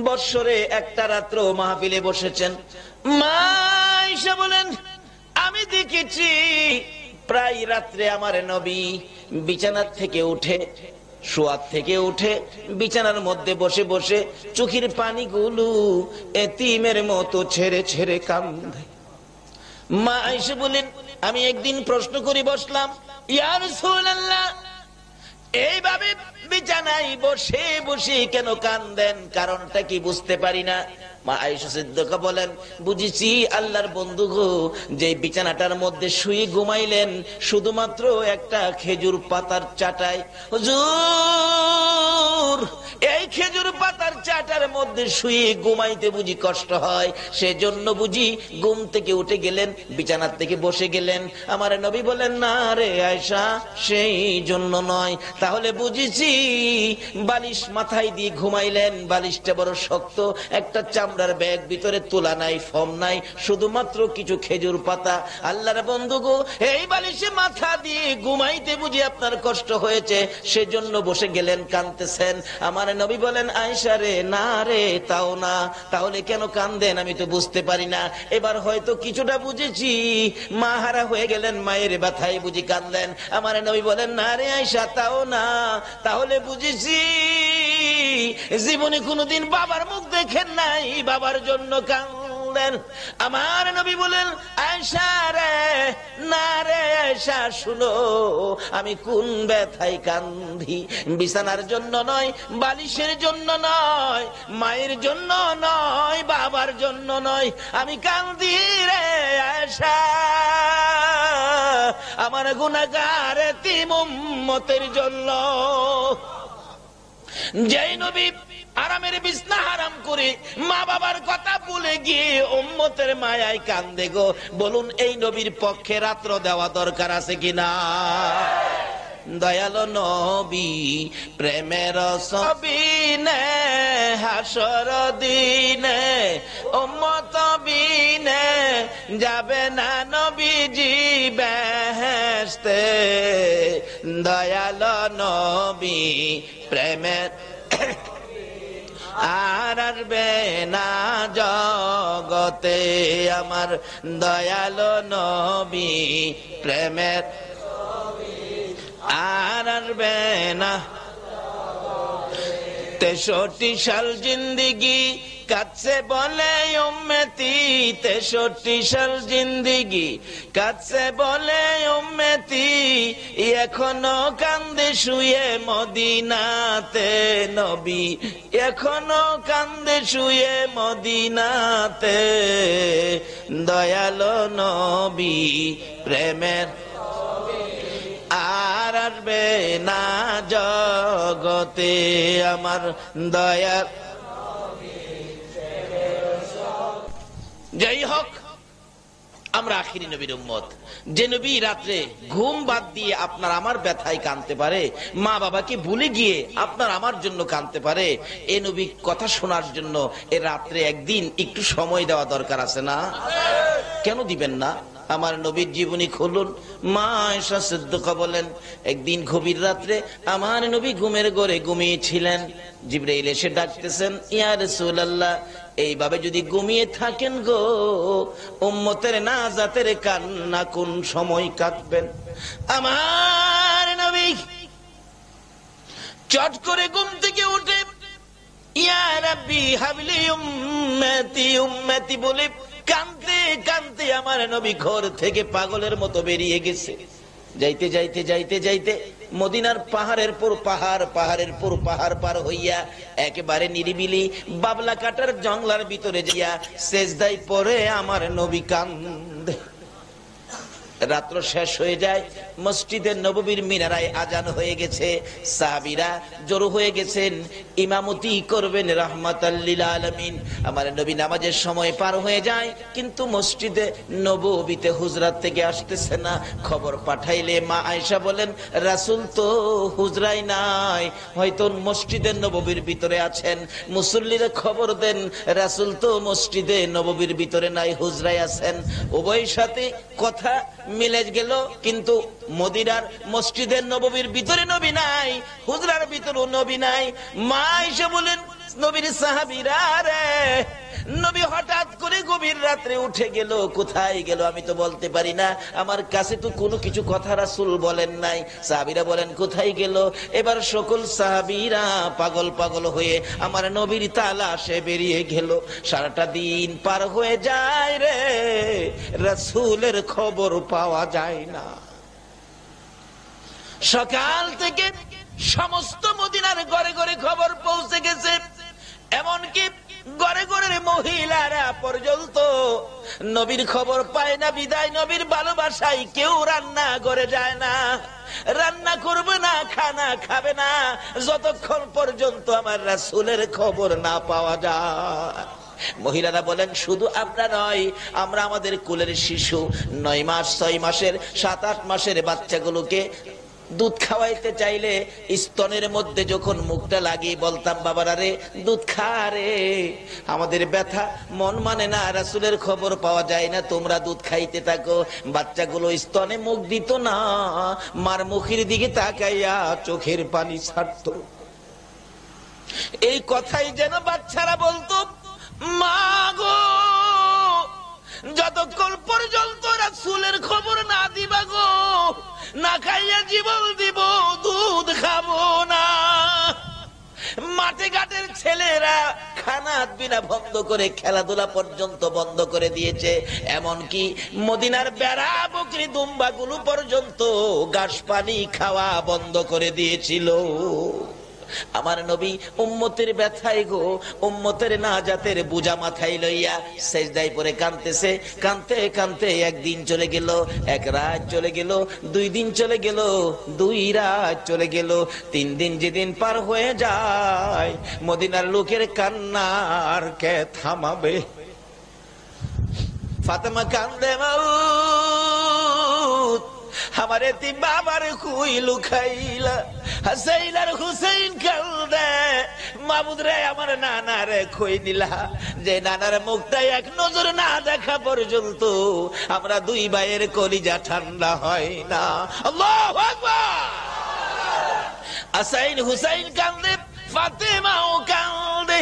বৎসরে একটা রাত্র মাহফিলে বসেছেন। মা আয়েশা বলেন, আমি দেখেছি প্রায় রাত্রে আমার নবী বিছানার থেকে উঠে, শোয়ার থেকে উঠে বিছানার মধ্যে বসে বসে চোখের পানিগুলো এতিমের মতো ছেড়ে ছেড়ে কান্দে। মা আয়েশা বলেন, আমি একদিন প্রশ্ন করে বসলাম, ইয়া রাসূলুল্লাহ, এইভাবে বিছানায় বসে বসে কেন কান্দেন, কারণটা কি বুঝতে পারি না। মা আয়েশা সিদ্দিকা বলেন, বুঝেছি আল্লাহর বন্ধু গো, যে বিছানাটার মধ্যে শুয়ে ঘুমাইলেন শুধুমাত্র একটা খেজুর পাতার চাটায়। হুজুর, এই খেজুর পাতার চাটার মধ্যে শুয়ে ঘুমাইতে বুঝি কষ্ট হয়, সেজন্য বুঝি ঘুম থেকে উঠে গেলেন, বিছানার থেকে বসে গেলেন। আমার নবী বলেন, না রে আয়েশা, সেই জন্য নয়। তাহলে বুঝেছি বালিশ মাথায় দিয়ে ঘুমাইলেন, বালিশটা বড় শক্ত, একটা চামড়ার ব্যাগ, ভিতরে তোলা নাই, ফর্ম নাই, শুধুমাত্র কিছু খেজুর পাতা। আল্লাহর বন্ধু গো, এই বালিশে মাথা দিয়ে ঘুমাইতে বুঝি আপনার কষ্ট হয়েছে, সেজন্য বসে গেলেন, কাঁদতেছেন। আমার নবী বলেন, আয়েশা রে, না রে, তাও না। তাহলে কেন কান্দেন আমি তো বুঝতে পারি না। এবার হয়তো কিছুটা বুঝেছি, মা হারা হয়ে গেলেন, মায়ের ব্যথায় বুঝি কান্দেন। আমার নবী বলেন, না রে আয়েশা, তাও না। তাহলে বুঝেছি জীবনে কোনোদিন বাবার মুখ দেখেন নাই, বাবার জন্য কাঁদেন। আমার নবী বলেন, আয়েশা রে, না রে আয়েশা, শুনো, আমি কোন ব্যথায় কাঁদি, বিছানার জন্য নয়, বালিশের জন্য নয়, মায়ের জন্য নয়, বাবার জন্য নয়, আমি কাঁদি রে আয়েশা আমার গুনাহগার এতিম উম্মতের জন্য। যেই নবী আরামের বিছনা হারাম করে মা বাবার কথা ভুলে গিয়ে উম্মতের মায়ায় কান্দে গো, বলুন এই নবীর পক্ষে রাত্র দেওয়া দরকার আছে কিনা? দয়ালো নবী প্রেমের সবিনে হাসর দিনে উম্মত বিনে যাবে না নবীজি বেহেশতে। দয়ালো নবী প্রেমের আর আসবে না জগতে, আমার দয়ালো নবী প্রেমের আর আসবে না। 63 সাল জিন্দিগি কাছে বলে উম্মতি, 63 সাল জিন্দিগি কাছে বলে উম্মতি, এখনো কান্দে শুয়ে মদিনাতে নবী, এখনো কান্দে শুয়ে মদিনাতে। দয়ালো নবী প্রেমের আর আসবে না জগতে, আমার দয়ার। যাই হোক, আমরা আখিরি নবীর উম্মত, যে নবী রাত্রে ঘুম বাদ দিয়ে আপনার আমার ব্যথায় কাঁদতে পারে, মা বাবাকে ভুলে গিয়ে আপনার আমার জন্য কাঁদতে পারে, এ নবী কথা শোনার জন্য এ রাত্রে একদিন একটু সময় দেওয়া দরকার আছে না? কেন দিবেন না? আমার নবীর জীবনী খুলুন। মা আয়েশা সিদ্দিকা বলেন, একদিন গভীর রাত্রে আমার নবী ঘুমের ঘরে ঘুমিয়েছিলেন। জিবরাইল এসে ডাকতেছেন, ইয়া রাসূলুল্লাহ, এইভাবে যদি ঘুমিয়ে থাকেন গো, উম্মতের নাজাতের কান্না কোন সময় কাঁদবেন? আমার নবী চট করে ঘুম থেকে উঠে ইয়া রাব্বি হাবলি উম্মতি উম্মতি বলে কাঁদতে কাঁদতে আমার নবী ঘর থেকে পাগলের মতো বেরিয়ে গেছে। যাইতে যাইতে যাইতে যাইতে মদিনার পাহাড়ের পর পাহাড়, পাহাড়ের পর পাহাড় পার হইয়া একেবারে নিরিবিলি বাবলা কাটার জঙ্গলার ভিতরে যাইয়া সেজদায় পড়ে আমার নবী কান্দে। রাত্র শেষ হয়ে যায়, মসজিদের নববীর মিনারায় আজান হয়ে গেছে, সাহাবীরা জড়ো হয়ে গেছেন, ইমামতি করবেন রাহমাতাল লিল আলামিন। আমার নবী নামাজের সময় পার হয়ে যায়, কিন্তু মসজিদে নববীতে হুজরাত থেকে আসতেছে না। খবর পাঠাইলে মা আয়েশা বলেন, রাসূল তো হুজরাই নাই, হয়তো মসজিদের নববীর ভিতরে আছেন। মুসল্লিরা খবর দেন, রাসূল তো মসজিদে নববীর ভিতরে নাই, হুজরাই আছেন। উভয়ের সাথে কথা মিলে গেল, কিন্তু মদিনার মসজিদের নববীর ভিতরে নবী নাই, হুজরার ভিতরে নবী নাই। মা আয়েশা বলেন, নবীর সাহাবীরা রে, নবী হঠাৎ করে গভীর রাত্রে উঠে গেল। কোথায় গেল আমি তো বলতে পারি না, আমার কাছে তো কোনো কিছু কথা রাসূল বলেন নাই। সাহাবীরা বলেন কোথায় গেল। এবার সকল সাহাবীরা পাগল পাগল হয়ে আমার নবীর তালাশে বেরিয়ে গেল। সারাটা দিন পার হয়ে যায় রে, রাসূলের খবর পাওয়া যায় না। সকাল থেকে সমস্ত মদিনার ঘরে ঘরে খবর পৌঁছে গেছে, এমনকি ঘরে ঘরের মহিলারা পর্যন্ত নবীর খবর পায় না। বিদায় নবীর ভালোবাসায় কেউ রান্না করে যায় না, রান্না করবে না, খানা খাবে না, যতক্ষণ পর্যন্ত আমার রাসূলের খবর না পাওয়া যায়। মহিলারা বলেন শুধু আমরা নয়, আমরা আমাদের কোলের শিশু 9 মাস 6 মাসের 7-8 মাসের বাচ্চাগুলোকে দুধ খাওয়াইতে চাইলে স্তনের মধ্যে যখন মুখটা লাগিয়ে বলতাম বাবারা রে দুধ খা রে, আমাদের ব্যথা মন মানে না, রাসূলের খবর পাওয়া যায় না, তোমরা দুধ খাইতে থাকো। বাচ্চাগুলো স্তনে মুখ দিত না, মার মুখের দিকে তাকাইয়া চোখের পানি ছাড়তো। এই কথাই যেন বাচ্চারা বলতো, মা গো যতক্ষণ পর্যন্ত রাসূলের খবর না দিবা গো, না খাইয়া জীবন দিব, দুধ খাবো না। মাঠে ঘাটের ছেলেরা খানা বিনা বন্ধ করে খেলাধুলা পর্যন্ত বন্ধ করে দিয়েছে, এমনকি মদিনার বেড়া বকরি দুম্বাগুলো পর্যন্ত ঘাস পানি খাওয়া বন্ধ করে দিয়েছিল। আমার নবী উম্মতের ব্যথায় গো, উম্মতের নাজাতের বোঝা মাথায় লইয়া সেজদায় পড়ে কাঁদতেছে। কাঁদতে কাঁদতে একদিন চলে গেল, এক রাত চলে গেল, 2 দিন চলে গেল, 2 রাত চলে গেল, 3 দিন যেদিন পার হয়ে যায়, মদিনার লোকের কান্নার কে থামাবে? ফাতেমা কান্দে মাউত, আমার এতি বাবার কুই লুকাইলা। হাসাইন আর হুসাইন কান্দে, মাবুদ রে আমার নানা রে কই দিলা, যে নানার মুখটা এক নজর না দেখা পর্যন্ত আমরা 2 ভাইয়ের কলিজা ঠান্ডা হয় না। আল্লাহু আকবার। হাসাইন হুসাইন কান্দে, ফাতেমাও কান্দে।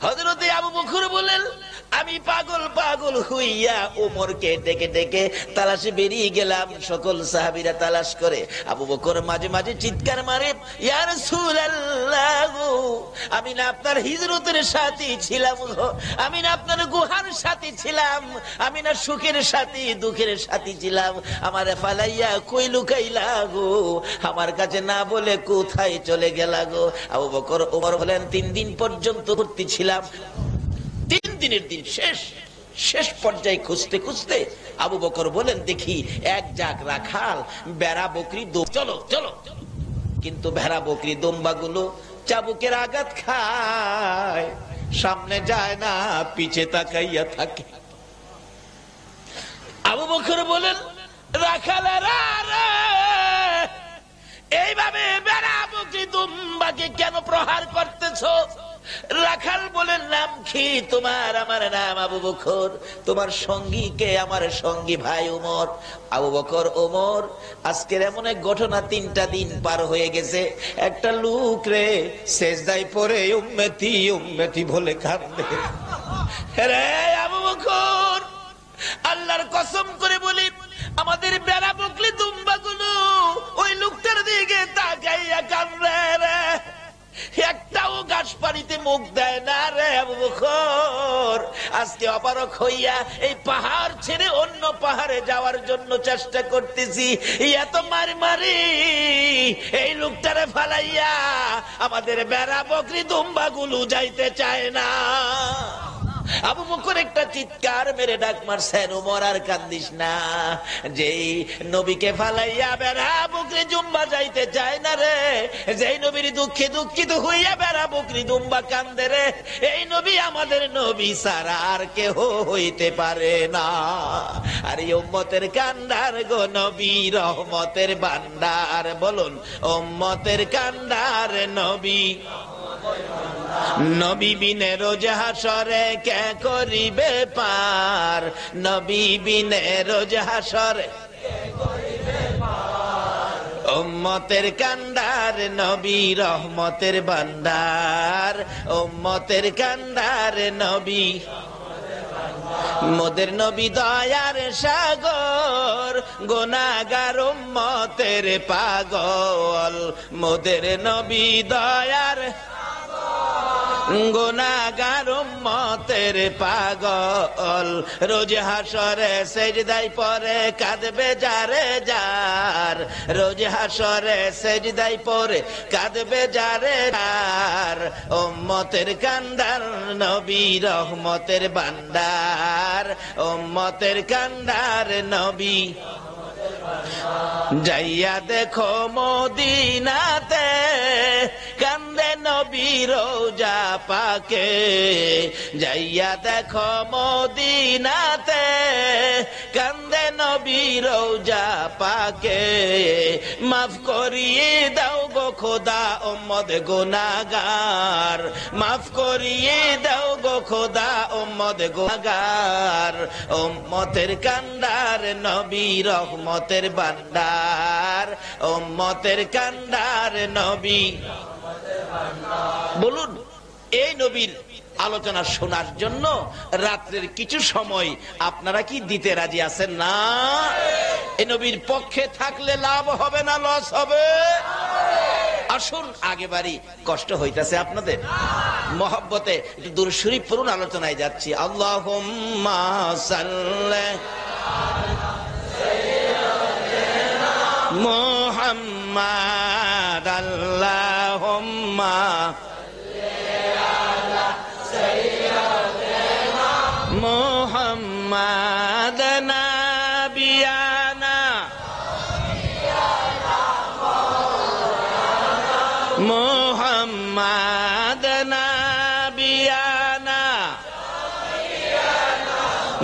হযরত আবু বকর বলেন আমি পাগল পাগল হইয়া ওমরকে ডেকে ডেকে তালাশে বেরিয়ে গেলাম। সকল সাহাবীরা তালাশ করে, আবু বকর মাঝে মাঝে চিৎকার মারে, ইয়া রাসূলুল্লাহ আমি না আপনার হিজরতের সাথী ছিলাম গো, আমি না আপনার গুহার সাথী ছিলাম, আমি না সুখের সাথী দুঃখের সাথী ছিলাম, আমারে ফালাইয়া কই লুকাইলা গো, আমার কাছে না বলে কোথায় চলে গেলা গো? আবু বকর ওমর বলেন 3 দিন পর্যন্ত ঘুরতে ছিলাম। 3 দিনের দিন শেষ পর্যায়ে খুঁজতে খুঁজতে আবু বকর বলেন দেখি এক জাগ রাখাল বেড়া বকরি চলো চলো, কিন্তু ভেড়া বকরি দম্বাগুলো চাবুকের আঘাত খায়, সামনে যায় না, পিছে তাকাইয়া থাকে। আবু বকর বলেন রাখালেরা এইভাবে বেড়া বকরি দুম্বাকে কেন প্রহার করতেছো? রাখাল বলেন নাম কি তোমার? আমার নাম আবু বকর। তোমার সঙ্গী কে? আমার সঙ্গী ভাই ওমর। আবু বকর ওমর, আজকের এমন এক ঘটনা 3টা দিন পার হয়ে গেছে, একটা লোক রে সেজদায় পড়ে উম্মতি উম্মতি বলে কাঁদে। রে আবু বকর, আল্লাহর কসম করে বলি আমাদের বেড়া বকরি দুম্বাগুলো ওই লোকটার দিকে তাকাইয়া কাঁদে রে, একটাও ঘাস পানিতে মুখ দেয় না রে আবু বকর। আজকে অপারক হইয়া এই পাহাড় ছেড়ে অন্য পাহাড়ে যাওয়ার জন্য চেষ্টা করতেছি, এত মারি এই লোকটারে ফালাইয়া আমাদের বেড়া বকরি দুম্বাগুলো যাইতে চায় না। আবু বকর একটা চিৎকার মেরে ডাক মারছেন, ওমর আর কান্দিস না, যেই নবীকে ফালাইয়া বেড়া বকরি দুম্বা যাইতে চায় না রে, যেই নবীর দুঃখে দুঃখিত হইয়া বেড়া বকরি দুম্বা কান্দে রে, এই নবী আমাদের নবী ছাড়া আর কেহ হইতে পারে না। আর এই উম্মতের কান্ডার গো নবী রহমতের ভান্ডার, বলুন উম্মতের কান্ডার নবী। নবী বিনে রোজ হাসরে কে করিবে পার, নবী বিনে রোজ হাসরে ও উম্মতের কান্ডার নবী রহমতের ভান্ডার, উম্মতের কান্ডার নবী, মোদের নবী দয়ার সাগর, গুনাহগার উম্মতের পাগল, মোদের নবী দয়ার গুনাহগার উম্মতের পাগল, রোজ হাসরে সেজদায় পড়ে কাঁদবে যারে যার, রোজ হাসরে সেজদায় পড়ে কাঁদবে যারে যার, উম্মতের কান্ডার নবী রহমতের ভান্ডার, উম্মতের কান্ডার নবী। যাইয়া দেখো মদিনাতে কান্দে নবী রোজা পাকে, যাইয়া দেখো মদিনাতে কান্দে নবী রোজা পাকে, মাফ করিয়ে দাও গো খোদা উম্মত গুনাহগার, মাফ করিয়ে দাও গো খোদা উম্মত গুনাহগার, উম্মতের কান্ডার নবী রহমতের ভান্ডার, উম্মতের কান্ডার নবী। বলুন, এই নবীর আলোচনা শোনার জন্য রাত্রের কিছু সময় আপনারা কি দিতে রাজি আছেন না? এই নবীর পক্ষে থাকলে লাভ হবে না লস হবে? আসুন আগে বাড়ি, কষ্ট হইতাছে আপনাদের, মহব্বতে একটু দুরূদ শরীফ পড়ুন, আলোচনায় যাচ্ছি। আল্লাহুম্মা সাল্লি মুহাম্মাদ, আল্লাহুম্মা মুহাম্মাদ নাবিয়ানা, মুহাম্মাদ নাবিয়ানা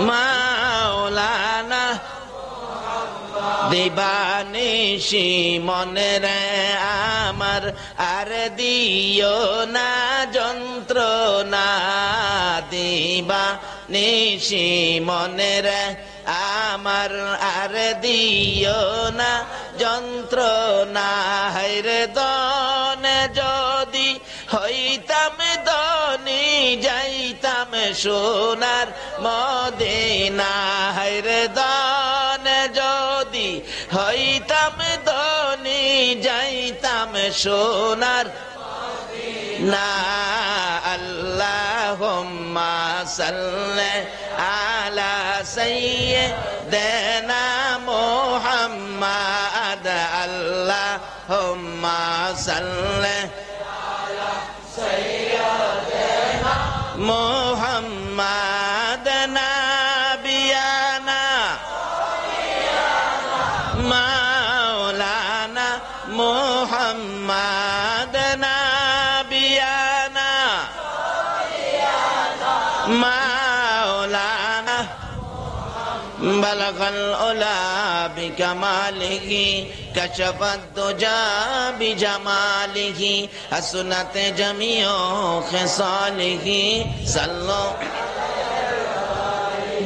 মাওলানা, দিবানিশি মনে রে আমার আর দিও না যন্ত্রণা, দিবানিশি মনে রে আমার আর দিও না যন্ত্রণা, হায়রে দনে যদি হইতাম দনি যাইতাম সোনার মদিনা, হায়রে দনে যদি হইতাম দনি যাইতাম সোনার না। আল্লাহুম্মা সাল্লি আলা সাইয়্যিদিনা মুহাম্মাদ, আল্লাহুম্মা সাল্লি আলা সাইয়্যিদিনা মুহাম্মাদ নাবিয়ানা মাওলানা, মুহাম্মাদ নাবিয়ানা মাওলানা, বালাগাল উলা বিকামালিহি কাশাফাত দুজা বিজামালিহি হাসনাত জামিউ খিসালিহি সাল্লাল্লাহু।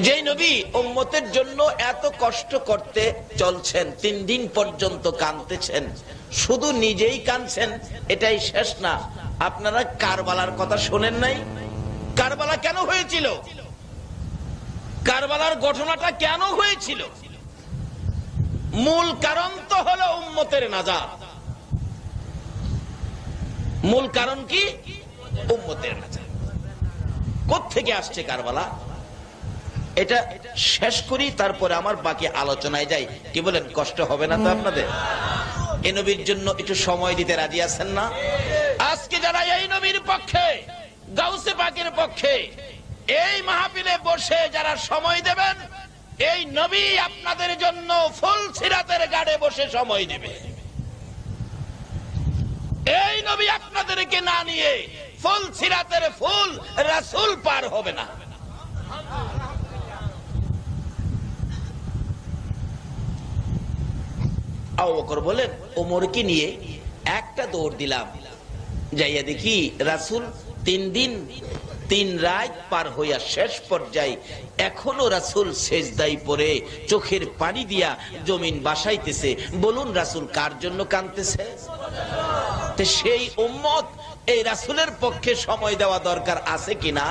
যে নবী উম্মতের জন্য এত কষ্ট করতে চলছেন, 3 দিন পর্যন্ত কাঁদতেছেন, শুধু নিজেই কাঁদছেন এটাই শেষ না। আপনারা কারবালার কথা শোনেন নাই? কারবালা কেন হয়েছিল? কারবালার ঘটনাটা কেন হয়েছিল? মূল কারণ তো হলো উম্মতের নাজাত। মূল কারণ কি? উম্মতের নাজাত। কোত্থেকে আসছে কারবালা? এটা শেষ করি, তারপরে আমার বাকি আলোচনায় যাই। কি বলেন, কষ্ট হবে না তো আপনাদের? এই নবীর জন্য একটু সময় দিতে রাজি আছেন না? আজকে যারা এই নবীর পক্ষে, গাউসে পাকের পক্ষে এই মাহফিলে বসে যারা সময় দেবেন, এই নবী আপনাদের জন্য ফুল সিরাতের গাড়ে বসে সময় দেবে। এই নবী আপনাদেরকে না নিয়ে ফুল সিরাতের ফুল রাসূল পার হবে না। আবু বকর বলেন, ওমরকে নিয়ে একটা দৌড় দিলাম, যাইয়া দেখি রাসূল 3 দিন 3 রাত পার হইয়া শেষ পর্যায়ে এখনো রাসূল সেজদায় পড়ে চোখের পানি দিয়া জমিন বাসাইতেছে। বলুন রাসূল কার জন্য কাঁদতেছে? তো সেই উম্মত এই রাসূলের পক্ষে সময় দেওয়া দরকার আছে কিনা?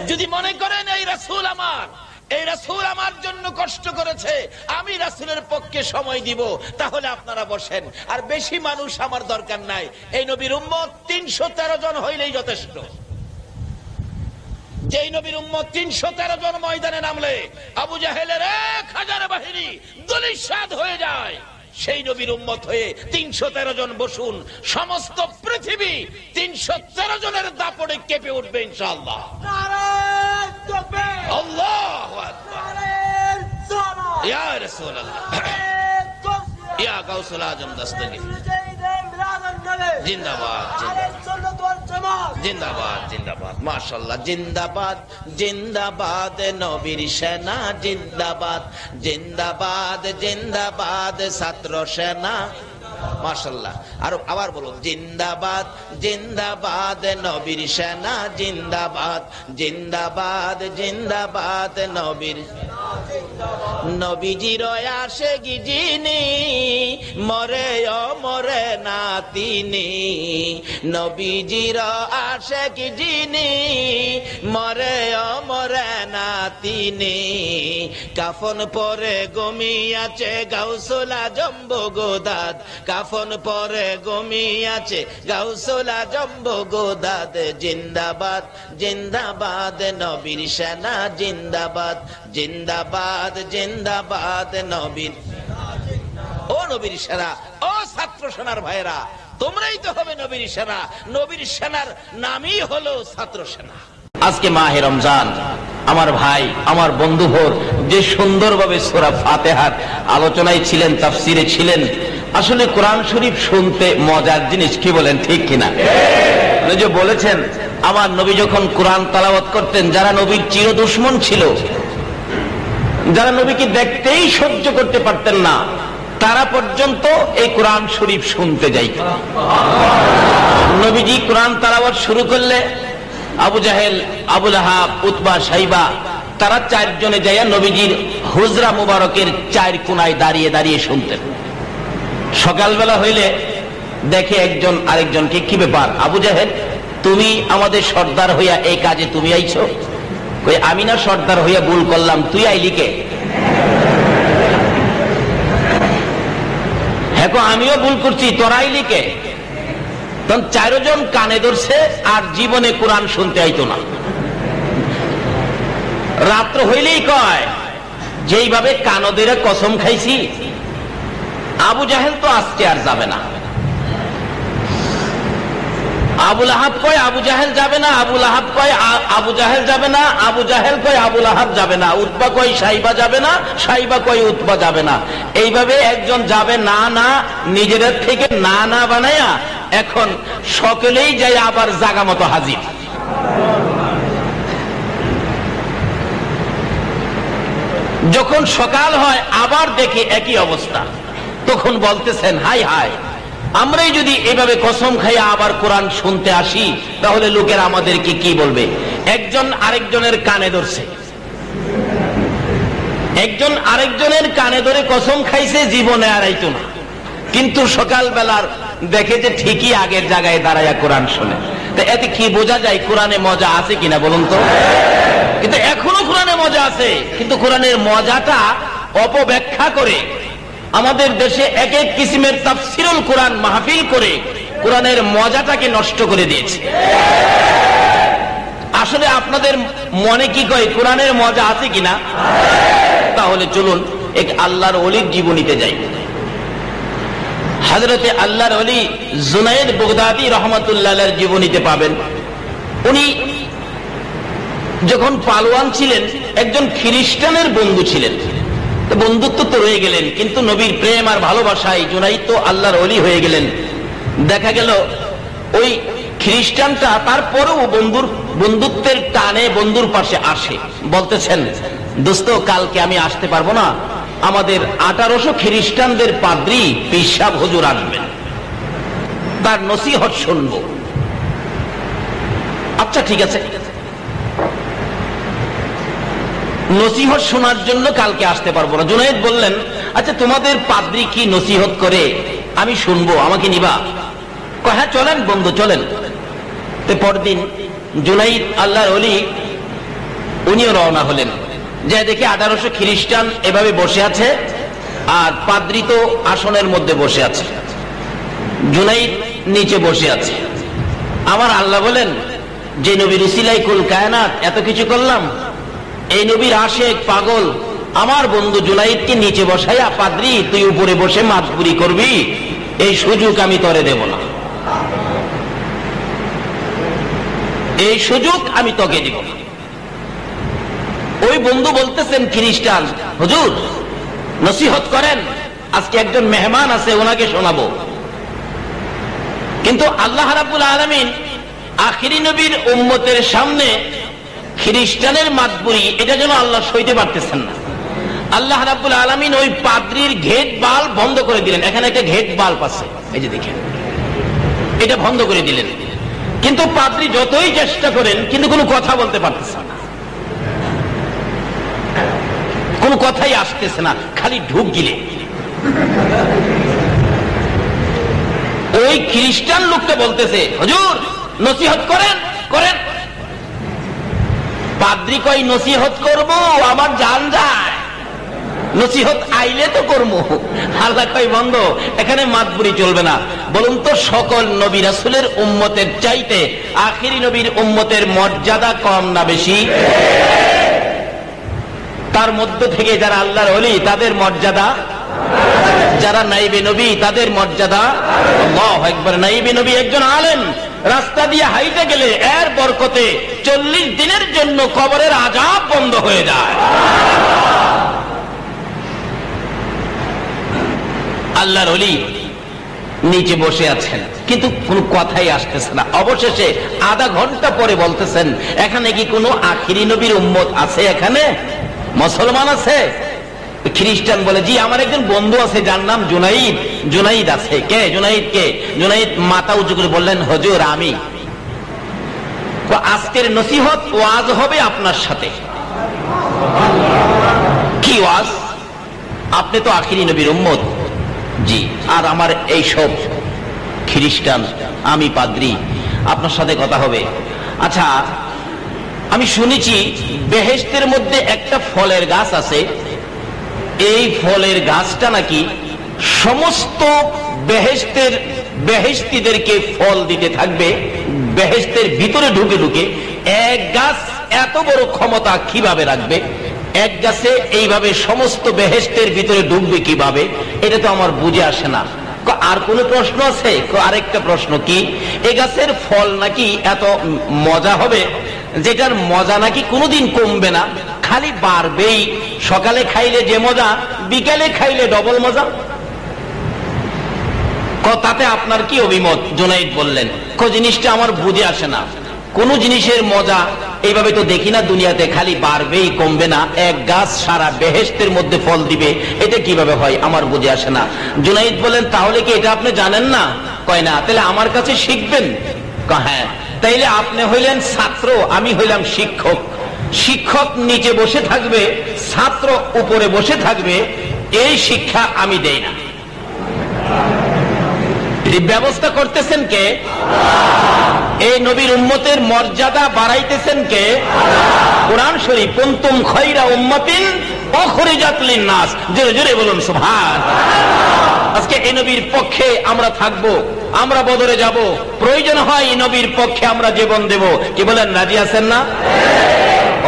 যদি মনে করেন এই রাসূল আমার জন্য কষ্ট করেছে, আমি রাসূলের পক্ষে সময় দিব, তাহলে আপনারা বসেন। আর বেশি মানুষ আমার দরকার নাই, এই নবীর উম্মত 313 জন হইলেই যথেষ্ট। যেই নবীর উম্মত 313 জন ময়দানে নামলে আবু জাহেলের 1000 বাহিনী দলিশাদ হয়ে যায়, সেই নবীর উম্মত হয়ে 313 জন বসুন, সমস্ত পৃথিবী 313 জনের দাপটে কেঁপে উঠবে ইনশাআল্লাহ। আল্লাহু আকবার, ইয়া রাসূলুল্লাহ, ইয়া গাউসুল আজম দস্তগীর, জিন্দাবাদ জিন্দাবাদ জিন্দাবাদ, মাশাআল্লাহ, জিন্দাবাদ জিন্দাবাদ নবীর সেনা, জিন্দাবাদ জিন্দাবাদ জিন্দাবাদ ছাত্র সেনা, মাশাআল্লাহ। আর আবার বলুন, জিন্দাবাদ জিন্দাবাদ নবীর সেনা, জিন্দাবাদ জিন্দাবাদ জিন্দাবাদ নবীর। নবীজির আশিকি যিনি মরে ও মরে না তিনি, নবীজির আশিকি যিনি মরে ও মরে না তিনি, কাফন পরে ঘুমিয়াছে গাউসুল আজম বগদাদ, কাফন পরে ঘুমিয়াছে গাউসুল আজম বগদাদ, জিন্দাবাদ জিন্দাবাদ নবীর সেনা, জিন্দাবাদ জিন্দাবাদ জিন্দাবাদ নবীর। ও নবীর সেনা, ও ছাত্র সেনার ভাইরা, তোমরাই তো হবে নবীর সেনা। নবীর সেনার নামই হলো ছাত্র সেনা। আজকে মাহে রমজান, আমার ভাই আমার বন্ধুভর যে সুন্দরভাবে সূরা ফাতিহার আলোচনায় ছিলেন, তাফসিরে ছিলেন। আসলে কোরআন শরীফ শুনতে মজার জিনিস, কি বলেন, ঠিক কিনা? যে বলেছেন আমার নবী যখন কোরআন তেলাওয়াত করতেন, যারা নবীর চির দুশমন ছিল, যারা নবীকে দেখতেই সহ্য করতে পারতেন না, তারা পর্যন্ত এই কোরআন শরীফ শুনতে যাইত। নবীজি কোরআন তেলাওয়াত শুরু করলে আবু জাহেল, আবু লাহাব, উতবা, সাইবা, তারা 4 জনে যাইয়া নবীজির হুজরা মুবারকের 4 কোণায় দাঁড়িয়ে দাঁড়িয়ে শুনতেন। সকালবেলা হইলে দেখে একজন আরেকজনকে, কি ব্যাপার আবু জাহেল, তুমি আমাদের সর্দার হইয়া এই কাজে তুমি আইছো? কই, আমি না সর্দার হইয়া ভুল করলাম, তুই আইলি কে? হ্যাঁ, আমিও ভুল করছি, তোরা আইলি কে? তখন 4 জন কানে ধরছে, আর জীবনে কোরআন শুনতে আইতো না। রাত্র হইলেই কয়, যেইভাবে কানদের কসম খাইছি, আবু জাহেল তো আজকে আর যাবে না। আবু লাহাব কয় আবু জাহেল যাবে না, আবু লাহাব কয় আবু জাহেল যাবে না, আবু জাহেল কয় আবু লাহাব যাবে না, উতবা কয় সাইবা যাবে না, সাইবা কয় উতবা যাবে না। এইভাবে একজন যাবে না না, নিজেদের থেকে না না বানায়া এখন সকলেই যায় আবার জাগা মতো হাজির। যখন সকাল হয় আবার দেখে একই অবস্থা, তখন বলতেছেন হাই হাই, আমরাই যদি এভাবে কসম খাইয়া আবার কোরআন শুনতে আসি, তাহলে লোকেরা আমাদেরকে কি বলবে? একজন আরেকজনের কানে ধরছে, একজন আরেকজনের কানে ধরে কসম খাইছে, জীবনে আর আইতো না। কিন্তু সকালবেলার দেখে যে ঠিকই আগের জায়গায় দাঁড়াইয়া কোরআন শোনে। তো এতে কি বোঝা যায় কোরআনে মজা আছে কিনা বলুন তো? কিন্তু এখনো কোরআনে মজা আছে, কিন্তু কোরআনের মজাটা অপব্যাখ্যা করে আমাদের দেশে এক এক কিসিমের তাফসিরুল কোরআন মাহফিল করে কোরআনের মজাটাকে নষ্ট করে দিয়েছে। আসলে আপনাদের মনে কি কয়, কোরআনের মজা আছে কিনা? তাহলে চলুন এক আল্লাহর ওলির জীবনীতে যাই। হযরতে আল্লাহর ওলি জুনায়েদ বাগদাদী রাহমাতুল্লাহ আলাইহির জীবনীতে পাবেন, উনি যখন পালোয়ান ছিলেন, একজন খ্রিস্টানের বন্ধু ছিলেন। বন্ধুত্ব তো রয়ে গেলেন, কিন্তু নবীর প্রেম আর ভালোবাসায় জুনাইদ তো আল্লাহর ওলি হয়ে গেলেন। দেখা গেল ওই খ্রিস্টানটা তারপরেও বন্ধুত্বের টানে বন্ধুর পাশে আসে, বলতেছেন দোস্ত কালকে আমি আসতে পারবো না, আমাদের 1800 খ্রিস্টানদের পাদ্রী পিসাব হুজুর আসবেন, তার নসিহত শুনবো। আচ্ছা ঠিক আছে, নসিহত শোনার জন্য কালকে আসতে পারবো না। জুনাইদ বললেন, আচ্ছা তোমাদের পাদ্রী কি নসিহত করে, আমি শুনবো, আমাকে নিবা? হ্যাঁ চলেন বন্ধু চলেন। তো পরদিন জুনাইদ আল্লাহর ওলি উনিও রওনা হলেন, যে দেখে 1800 খ্রিস্টান এভাবে বসে আছে, আর পাদ্রী তো আসনের মধ্যে বসে আছে, জুনাইদ নিচে বসে আছে। আমার আল্লাহ বলেন, যে নবীর উসিলায় কুল কায়নাত এত কিছু করলাম, এই নবীর আশেক পাগল আমার বন্ধু জুনাইদকে নিচে বসাইয়া পাদ্রী তুই উপরে বসে মাতপুরি করবি, এই সুযোগ আমি তোরে দেব না, এই সুযোগ আমি তোকে দেব না। ওই বন্ধু বলতেছেন খ্রিস্টান, হুজুর নসিহত করেন, আজকে একজন মেহমান আছে ওনাকে শোনাবো। কিন্তু আল্লাহ রাব্বুল আলামিন আখিরি নবীর উম্মতের সামনে খ্রিস্টানের মাতবুরি, এটা যেন আল্লাহ সইতে পারতেছেন না। আল্লাহ রাব্বুল আলামিন ওই পাদ্রীর ঘেট বাল্ব বন্ধ করে দিলেন। এখানে একটা ঘেট বাল্ব আছে, এই যে দেখেন, এটা বন্ধ করে দিলেন। কিন্তু পাদ্রী যতই চেষ্টা করেন কিন্তু কোনো কথা বলতে পারতেছেন না, কোনো কথাই আসতেছে না, খালি ঢুক গিলে। ওই খ্রিস্টান লোকটা বলতেছে, হুজুর নসিহত করেন করেন। পাদ্রী কই নসিহত করব, আমার জান যায়, নসিহত আইলে তো করবো। আল্লাহ কই বন্ধ, এখানে মাতবুরি চলবে না। বলুন তো, সকল নবী রাসূলের উম্মতের চাইতে আখিরি নবীর উম্মতের মর্যাদা কম না বেশি? তার মধ্য থেকে যারা আল্লাহর ওলি তাদের মর্যাদা, যারা নাইবে নবী তাদের মর্যাদা। আল্লাহু আকবার। নাইবে নবী একজন আলেম, রাস্তা দিয়ে হাইটে গেলে এর বরকতে 40 দিনের জন্য কবরের আযাব বন্ধ হয়ে যায়। আল্লাহর ওলি নিচে বসে আছেন, কিন্তু কোনো কথাই আসতেছে না। অবশেষে আধা ঘন্টা পরে বলতেছেন, এখানে কি কোনো আখিরি নবীর উম্মত আছে? এখানে মুসলমান আছে? খ্রিস্টান বলে, জি আমার একজন বন্ধু আছে যার নাম জুনাইদ। জুনাইদ আছে? কে জুনাইদ? কে জুনাইদ? মাথা উঁচু করে বললেন, হুজুর আমি। আজকের নসিহত ওয়াজ হবে আপনার সাথে। কি ওয়াজ? আপনি তো আখিরি নবীর উম্মত। জি, আর আমার এই সব খ্রিস্টান, আমি পাদ্রী, আপনার সাথে কথা হবে। আচ্ছা, আমি শুনেছি বেহেশতের মধ্যে একটা ফলের গাছ আছে, এই ফলের গাছটা নাকি সমস্ত বেহেশতীদেরকে ফল দিতে থাকবে, বেহেশতের ভিতরে ঢুকে ঢুকে। এক গাছ এত বড় ক্ষমতা কিভাবে রাখবে? এক গাছে এইভাবে সমস্ত বেহেশতের ভিতরে ঢুকবে কিভাবে? এটা তো আমার বুঝে আসে না। আর কোন প্রশ্ন আছে? আরেকটা প্রশ্ন, কি এই গাছের ফল নাকি এত মজা হবে, যেটার মজা নাকি কোনোদিন কমবে না, খালি বাড়বেই। সকালে খাইলে যে মজা, বিকালে খাইলে ডবল মজা। তাতে আপনার কি অভিমত? জুনাইদ বললেন, জিনিসটা আমার বুঝে আসে না। কোন জিনিসের মজা এইভাবে তো দেখি না দুনিয়াতে, খালি বাড়বেই কমবে না। এক গাছ সারা বেহেশতের মধ্যে ফল দিবে, এটা কিভাবে হয়? আমার বুঝে আসে না। জুনাইদ বলেন, তাহলে কি এটা আপনি জানেন না? কয় না। তাহলে আমার কাছে শিখবেন? হ্যাঁ। তাইলে আপনি হইলেন ছাত্র, আমি হইলাম শিক্ষক। শিক্ষক নিচে বসে থাকবে, ছাত্র উপরে বসে থাকবে, এই শিক্ষা আমি দেই না। ব্যবস্থা করতেছেন কে? এই নবীর উম্মতের মর্যাদা বাড়াইতেছেন কে? কোরআন শরীফ, কুনতুম খায়রা উম্মাতিন উখরিজাত লিন-নাস। জোরে জোরে বলুন সুবহানাল্লাহ। আজকে এই নবীর পক্ষে আমরা থাকব, আমরা বদরে যাব, প্রয়োজন হয় এই নবীর পক্ষে আমরা জীবন দেব। কি বলেন, রাজি আছেন না?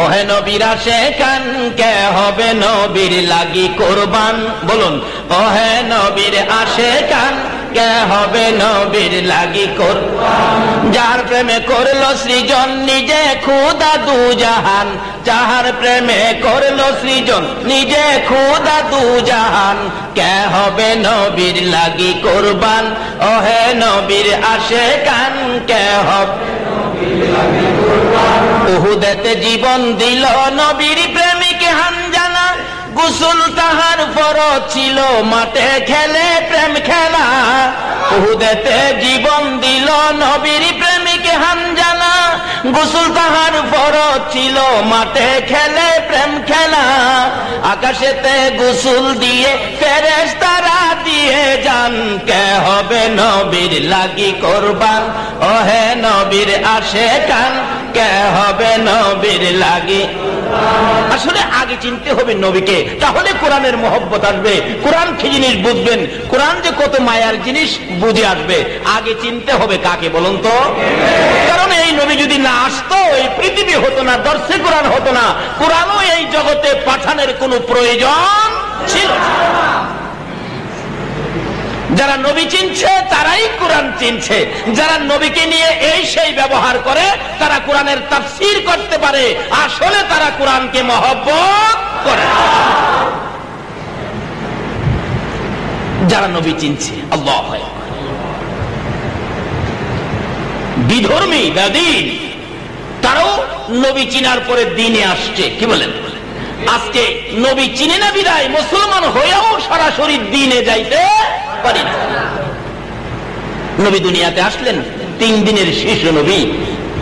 ওহে নবীর আশিকান, কে হবে নবীর লাগি কুরবান? বলুন, ওহে নবীর আশিকান, কে হবে নবীর লাগি কুরবান? যার প্রেমে করলো সৃজন নিজে খোদা দু জাহান, যাহার প্রেমে করলো সৃজন নিজে খোদা দু জাহান, কে হবে নবীর লাগি কুরবান? ওহে নবীর আশিকান, কে হবে নবীর লাগি কুরবান? উহুদেতে জীবন দিল নবীর প্রেমিক হানজালা, গোসল তাহার ফরজ ছিল, মাঠে খেলে প্রেম খেলা। উহুদেতে জীবন দিল নবীর প্রেমিক হানজালা, গোসল তাহার ফরজ ছিল, মাঠে খেলে প্রেম খেলা, আকাশেতে গোসল দিয়ে ফেরেশতারা দিয়ে যান, কে হবে নবীর লাগি কোরবান, ওহে নবীর আশিকান, কে হবে নবীর লাগি। আসলে আগে চিনতে হবে নবীকে, তাহলে কোরআনের মহব্বত আসবে, কোরআন কি জিনিস বুঝবেন, কোরআন যে কত মায়ার জিনিস বুঝে আসবে। আগে চিনতে হবে কাকে বলুন তো, কারণ এই নবী যদি না আসতো এই পৃথিবী হতো না, দর্শে কোরআন হতো না, কোরআনও এই জগতে পাঠানোর কোনো প্রয়োজন ছিল না। যারা নবী চিনছে তারাই কোরআন চিনছে, যারা নবীকে নিয়ে এই সেই ব্যবহার করে তারা কোরআনের তাফসীর করতে পারে, আসলে তারা কোরআনকে মহব্বত করে। যারা নবী চিনছে, আল্লাহু আকবার। বিধর্মী বেদীন তারাও নবী চিনার পরে দ্বীনে আসছে, কি বলেন? আজকে নবী চিনে না বিদায় মুসলমান হয়েও সরাসরি দ্বীনে যাইতে পারি না। নবী দুনিয়াতে আসলেন 3 দিনের শিশু নবী,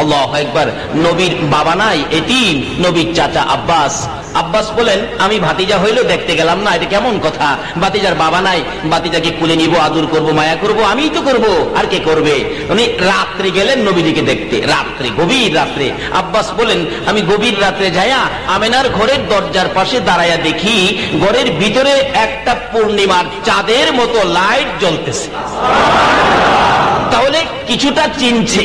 আল্লাহু আকবার। নবীর বাবা নাই, এতিম। নবীর চাচা আব্বাস, আব্বাস বলেন আমি ভাতিজা হইলেও দেখতে গেলাম না, এটা কেমন কথা? ভাতিজার বাবা নাই, ভাতিজাকে কুলে নিব, আদর করব, মায়া করব, আমিই তো করব, আর কে করবে? উনি রাত্রে গেলেন নবীজিকে দেখতে, রাত্রে, গভীর রাত্রে। আব্বাস বলেন আমি গভীর রাত্রে যাইয়া আমেনার ঘরের দরজার পাশে দাঁড়াইয়া দেখি ঘরের ভিতরে একটা পূর্ণিমার চাঁদের মতো লাইট জ্বলতেছে। তাহলে কিছুটা চিনছে।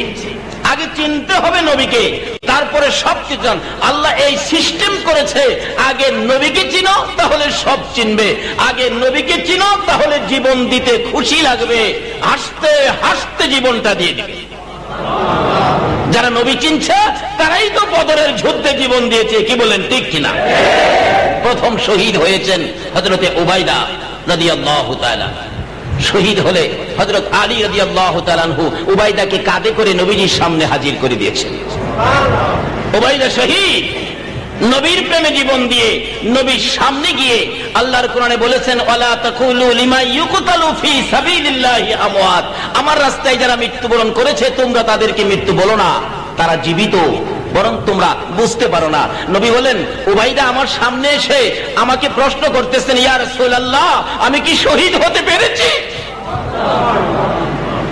আগে চিনতে হবে নবীকে, তারপরে সব কিছু। আল্লাহ এই সিস্টেম করেছে, আগে নবীকে চিনো তাহলে সব চিনবে, আগে নবীকে চিনো তাহলে জীবন দিতে খুশি লাগবে, হাসতে হাসতে জীবনটা দিয়ে দিবে। যারা নবী চিনছে তারাই তো বদরের যুদ্ধে জীবন দিয়েছে, কি বলেন ঠিক কিনা? প্রথম শহীদ হয়েছেন হযরতে উবাইদা রাদিয়াল্লাহু তাআলা। শহীদ হলে হযরত আলী রাদিয়াল্লাহু তাআলা আনহু উবাইদাকে কাঁধে করে নবীজির সামনে হাজির করে দিয়েছেন। উবাইদা শহীদ, নবীর প্রেমে জীবন দিয়ে নবীর সামনে গিয়ে আল্লাহর কোরআনে বলেছেন ওয়ালা তাকুলু লিমা ইউকতালু ফি সাবিলিল্লাহি আমওয়াত। আমার রাস্তায় যারা মৃত্যুবরণ করেছে তোমরা তাদেরকে মৃত্যু বলো না, তারা জীবিত, বরং তোমরা বুঝতে পারো না। নবী বলেন উবাইদা আমার সামনে এসে আমাকে প্রশ্ন করতেছেন ইয়া রাসূলুল্লাহ আমি কি শহীদ হতে পেরেছি?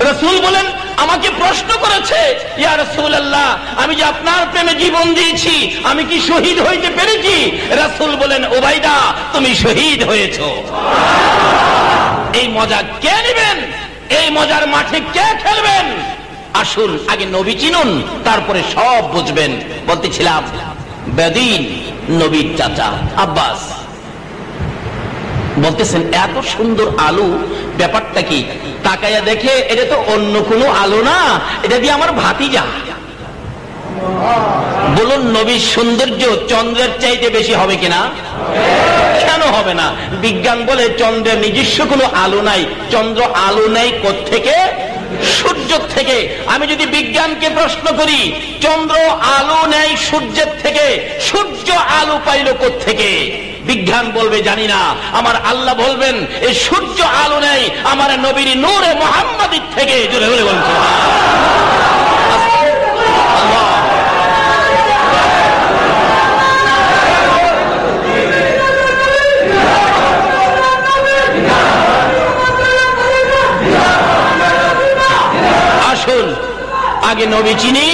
রাসূল বলেন আমাকে প্রশ্ন করেছে ইয়া রাসূলুল্লাহ আমি যে আপনার প্রেমে জীবন দিয়েছি আমি কি শহীদ হইতে পেরেছি? রাসূল বলেন উবাইদা তুমি শহীদ হয়েছো। এই মজা কে নেবেন? এই মজার মাঠে কে খেলবেন? আসুন আগে নবী চিনুন, তারপরে সব বুঝবেন। বলতেছিলাম বেদিন নবীর চাচা আব্বাস বলতেছেন এত সুন্দর আলু, ব্যাপারটা কি? তাকাইয়া দেখে এটা তো অন্য কোনো আলু না, এটা দিয়ে আমার ভাতিজা। বলুন নবীর সৌন্দর্য চন্দ্রের চাইতে বেশি হবে কিনা? কেন হবে না? বিজ্ঞান বলে চন্দ্রের নিজস্ব কোনো আলো নাই। চন্দ্র আলো নেই কোত্থেকে? সূর্য থেকে। আমি যদি বিজ্ঞানকে প্রশ্ন করি চন্দ্র আলো নেই সূর্যের থেকে, সূর্য আলো পাইল কোত্থেকে? বিজ্ঞান বলবে জানি না। আমার আল্লাহ বলবেন এই সূর্য আলো নেই আমার নবীর নূরে মুহাম্মাদির থেকে। জোরে জোরে বলছে আগে নবী চিনি,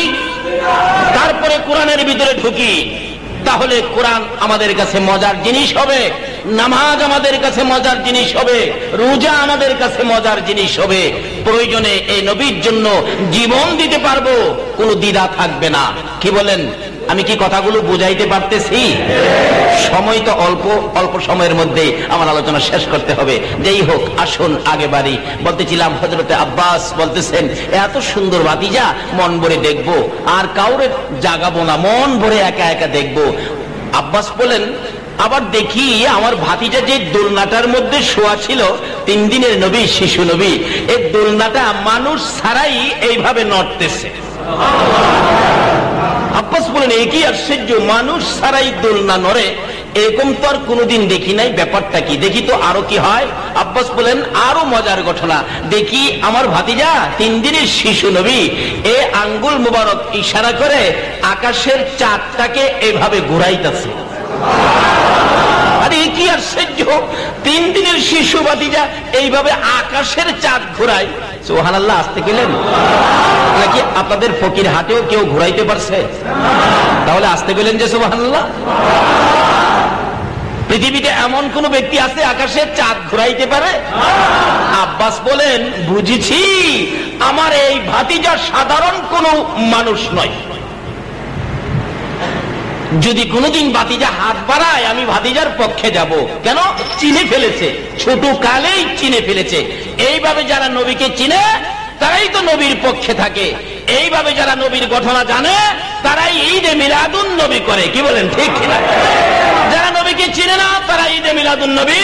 তারপরে কোরআনের ভিতরে ঢুকি, তাহলে কোরআন আমাদের কাছে মজার জিনিস হবে, নামাজ আমাদের কাছে মজার জিনিস হবে, রোজা আমাদের কাছে মজার জিনিস হবে। প্রয়োজনে এই নবীর জন্য জীবন দিতে পারবো, কোনো দ্বিধা থাকবে না। কি বলেন? আমি কি কথাগুলো বুঝাইতে পারতেছি? সময় তো অল্প, অল্প সময়ের মধ্যে আমার আলোচনা শেষ করতে হবে। যেই হোক আসুন আগে বাড়ি। বলতেছিলাম হযরতে আব্বাস বলতেছেন এত সুন্দর ভাতিজা মন ভরে দেখবো, আর কাউরে জাগাবো না, মন ভরে একা একা দেখবো। আব্বাস বলেন আবার দেখি আমার ভাতিজা যে দোলনাটার মধ্যে শোয়া ছিল, 3 দিনের নবী, শিশু নবী, এই দোলনাটা মানুষ ছাড়াই এইভাবে নড়তেছে। আব্বাস বলেন এ কি আশ্চর্য, মানুষ ছাড়াই দোলনা নড়ে, এরকম তো আর কোনোদিন দেখি নাই, ব্যাপারটা কি দেখি তো আরো কি হয়। আব্বাস বলেন আরো মজার ঘটনা দেখি, আমার ভাতিজা 3 দিনের শিশু নবী এ আঙ্গুল মুবারক ইশারা করে আকাশের চাঁদটাকে এভাবে ঘুরাইতেছে। আরে কি আশ্চর্য, 3 দিনের শিশু ভাতিজা এইভাবে আকাশের চাঁদ ঘুরায়। সুবহানাল্লাহ, আসতে গেলেন নাকি আপনাদের ফকির হাটেও কেউ ঘুরাইতে পারছে? তাহলে আসতে গেলেন যে সুবহানাল্লাহ। পৃথিবীতে এমন কোন ব্যক্তি আছে আকাশের চাঁদ ঘুরাইতে পারে? আব্বাস বলেন বুঝেছি, আমার এই ভাতিজা সাধারণ কোন মানুষ নয়। যদি কোনোদিন ভাতিজা হাত বাড়ায় আমি ভাতিজার পক্ষে যাব। কেন? চিনে ফেলেছে, ছোট কালেই চিনে ফেলেছে। এইভাবে যারা নবীকে চিনে তারাই তো নবীর পক্ষে থাকে। এইভাবে যারা নবীর ঘটনা জানে তারাই ঈদে মিলাদুন নবী করে। কি বলেন, ঠিক কিনা? যারা নবীকে চিনে না তারা ঈদে মিলাদুন নবী।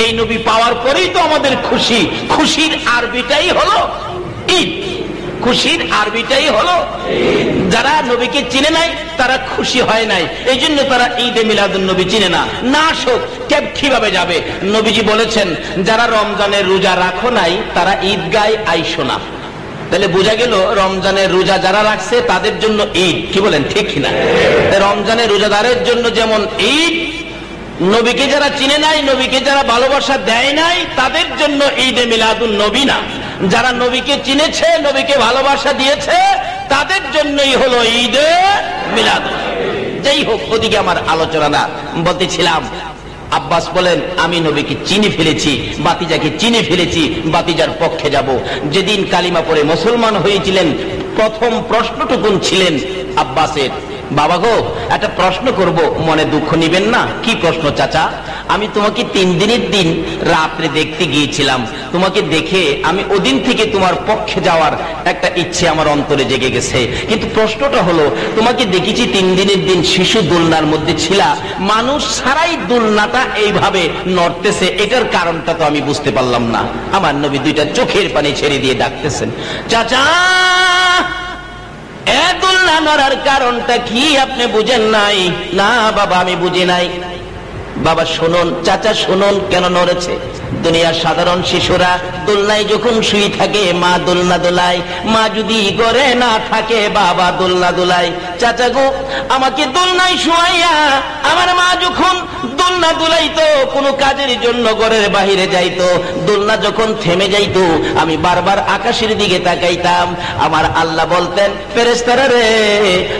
এই নবী পাওয়ার পরেই তো আমাদের খুশি। খুশির আরবিটাই হলো ঈদ। খুশির আরবিটাই হলো, যারা নবীকে চিনে নাই তারা খুশি হয় নাই, এই জন্য তারা ঈদে মিলাদুন নবী চিনে না। না শোক কিভাবে যাবে? নবীজি বলেছেন যারা রমজানের রোজা রাখো নাই তারা ঈদগায় আইসো না। তাহলে বোঝা গেল রমজানের রোজা যারা রাখছে তাদের জন্য ঈদ। কি বলেন, ঠিক কিনা? রমজানের রোজাদারের জন্য যেমন ঈদ, নবীকে যারা চিনে নাই, নবীকে যারা ভালোবাসা দেয় নাই তাদের জন্য ঈদে মিলাদুন নবী না। যারা নবীকে চিনেছে, নবীকে ভালোবাসা দিয়েছে তাদের জন্যই হলো ঈদে মিলাদুন। যাই হোক, ওদিকে আমার আলোচনা না, বলতেছিলাম আব্বাস বলেন আমি নবীকে চিনে ফেলেছি, ভাতিজাকে চিনে ফেলেছি, ভাতিজার পক্ষে যাব। যেদিন কালিমা পড়ে মুসলমান হয়েছিলেন প্রথম প্রশ্নটুকুন ছিলেন আব্বাসের, বাবা গো একটা প্রশ্ন করব, মনে দুঃখ নিবেন না। কি প্রশ্ন চাচা? আমি তোমাকে 3 দিনের দিন রাত্রে দেখতে গিয়েছিলাম, তোমাকে দেখে আমি ওদিন থেকে তোমার পক্ষে যাওয়ার একটা ইচ্ছে আমার অন্তরে জেগে গেছে। কিন্তু প্রশ্নটা হলো, তোমাকে দেখেছি 3 দিনের দিন শিশু দোলনার মধ্যে ছিলা, মানুষ ছাড়াই দোলনাটা এইভাবে নড়তেছে, এটার কারণটা তো আমি বুঝতে পারলাম না। আমার নবী 2টা চোখের পানি ছেড়ে দিয়ে ডাকতেছেন, চাচা এ দোলনা নড়ার কারণটা কি আপনি বুঝেন নাই? না বাবা আমি বুঝি নাই। বাবা শুনুন, চাচা শুনুন কেন নড়েছে। দুনিয়ার সাধারণ শিশুরা দোলনায় যখন শুয়ে থাকে মা দোলনা দোলায়, মা যদি ঘরে না থাকে বাবা দোলনা দোলায়। চাচা গো আমাকে দোলনায় শুয়াইয়া আমার মা যখন দোলনা দোলাইতো, কোনো কাজের জন্য ঘরের বাহিরে যাইতো, দোলনা যখন থেমে যাইতো আমি বারবার আকাশের দিকে তাকাইতাম। আমার আল্লাহ বলতেন, ফেরেশতারা রে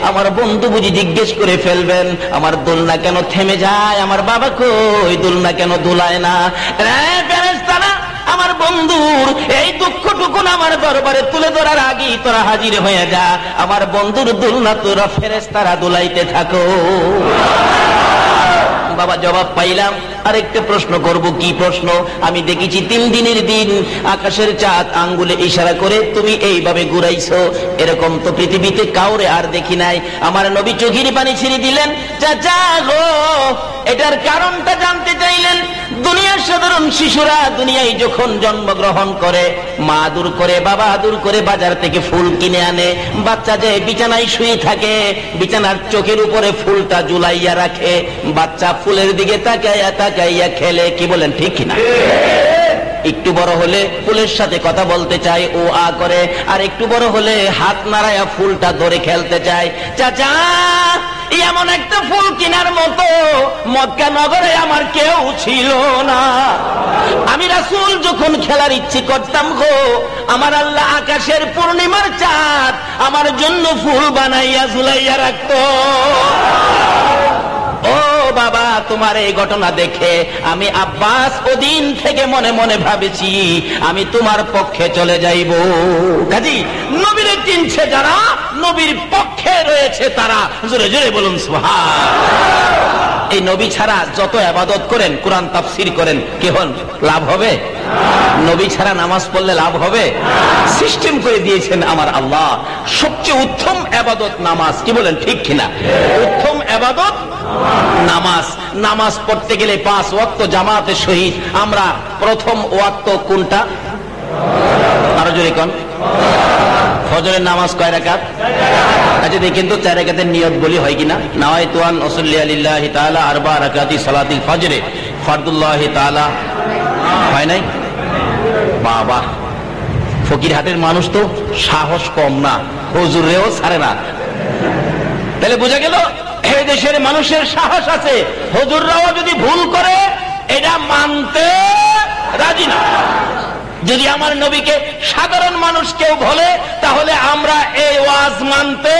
আমার বন্ধু বুঝি জিজ্ঞেস করে ফেলবেন আমার দোলনা কেন থেমে যায়, আমার বাবা কই দোলনা কেন দোলায় না। ফেরেশতারা আমার বন্ধুর এই দুঃখটুকুন আমার দরবারে তুলে ধরার আগেই তোরা হাজির হয়ে যা, আমার বন্ধুর দোলনা তোরা ফেরেশতারা দোলাইতে থাকো। বাবা জবাব পাইলাম। আরেকটা প্রশ্ন করব। কি প্রশ্ন? আমি দেখেছি 3 দিনের দিন আকাশের চাঁদ আঙ্গুলে ইশারা করে তুমি এইভাবে ঘুরাইছো, এরকম তো পৃথিবীতে কাউরে আর দেখি নাই। আমার নবী চোখের পানি ছেড়ে দিলেন, চাচা গো এটার কারণটা জানতে চাইলেন। দুনিয়ার সাধারণ শিশুরা দুনিয়ায় যখন জন্মগ্রহণ করে মা আদর করে, বাবা আদর করে, বাজার থেকে ফুল কিনে আনে, বাচ্চা যে বিছানায় শুয়ে থাকে বিছানার চোখের উপরে ফুলটা ঝুলাইয়া রাখে, বাচ্চা ফুলের দিকে তাকাইয়া তাকাইয়া খেলে। কি বলেন, ঠিক কিনা? একটু বড় হলে ফুলের সাথে কথা বলতে চায়, ও আ করে, আর একটু বড় হলে হাত নাড়ায়া ফুলটা ধরে খেলতে চায়। চাচা এমন একটা ফুল কেনার মতো মক্কা নগরে আমার কেউ ছিল না। আমি রাসূল যখন খেলার ইচ্ছে করতাম গো, আমার আল্লাহ আকাশের পূর্ণিমার চাঁদ আমার জন্য ফুল বানাইয়া ঝুলাইয়া রাখতো। ও বাবা তোমার এই ঘটনা দেখে আমি আব্বাস ওদিন থেকে মনে মনে ভাবেছি আমি তোমার পক্ষে চলে যাইব। কাজী নবীর চিনছে যারা, নবীর পক্ষে রয়েছে তারা। জোরে জোরে বলুন সুবহান। এই নবী ছাড়া যত ইবাদত করেন, কোরআন তাফসীর করেন, কি হন লাভ হবে? নবী ছাড়া নামাজ পড়লে লাভ হবে? সিস্টেম করে দিয়েছেন আমার আল্লাহ। সবচেয়ে উত্তম ইবাদত নামাজ। কি বলেন, ঠিক কিনা? উত্তম ইবাদত নামাজ। নামাজ পড়তে গেলে 5 ওয়াক্ত জামাতের সহিত। আমরা প্রথম ওয়াক্ত কোনটা? আরো জোরে কোন? ফজরের নামাজ কয় রাকাত? আচ্ছা দেখেন তো 4 রাকাতের নিয়ত বলি হয় কিনা। নাওয়াইতু আন উসাল্লি লিল্লাহি তাআলা 4 রাকাতি সালাতিল ফজরে ফরদুল্লাহি তাআলা, হয় নাই? বাবা, ফকিরহাটের মানুষ তো সাহস কম না, হুজুরেও ছাড়ে না। তাহলে বোঝা গেল এই দেশের মানুষের সাহস আছে, হুজুররাও যদি ভুল করে এটা মানতে রাজি না। যদি আমার নবীকে সাধারণ মানুষ কেউ বলে তাহলে আমরা এই ওয়াজ মানতে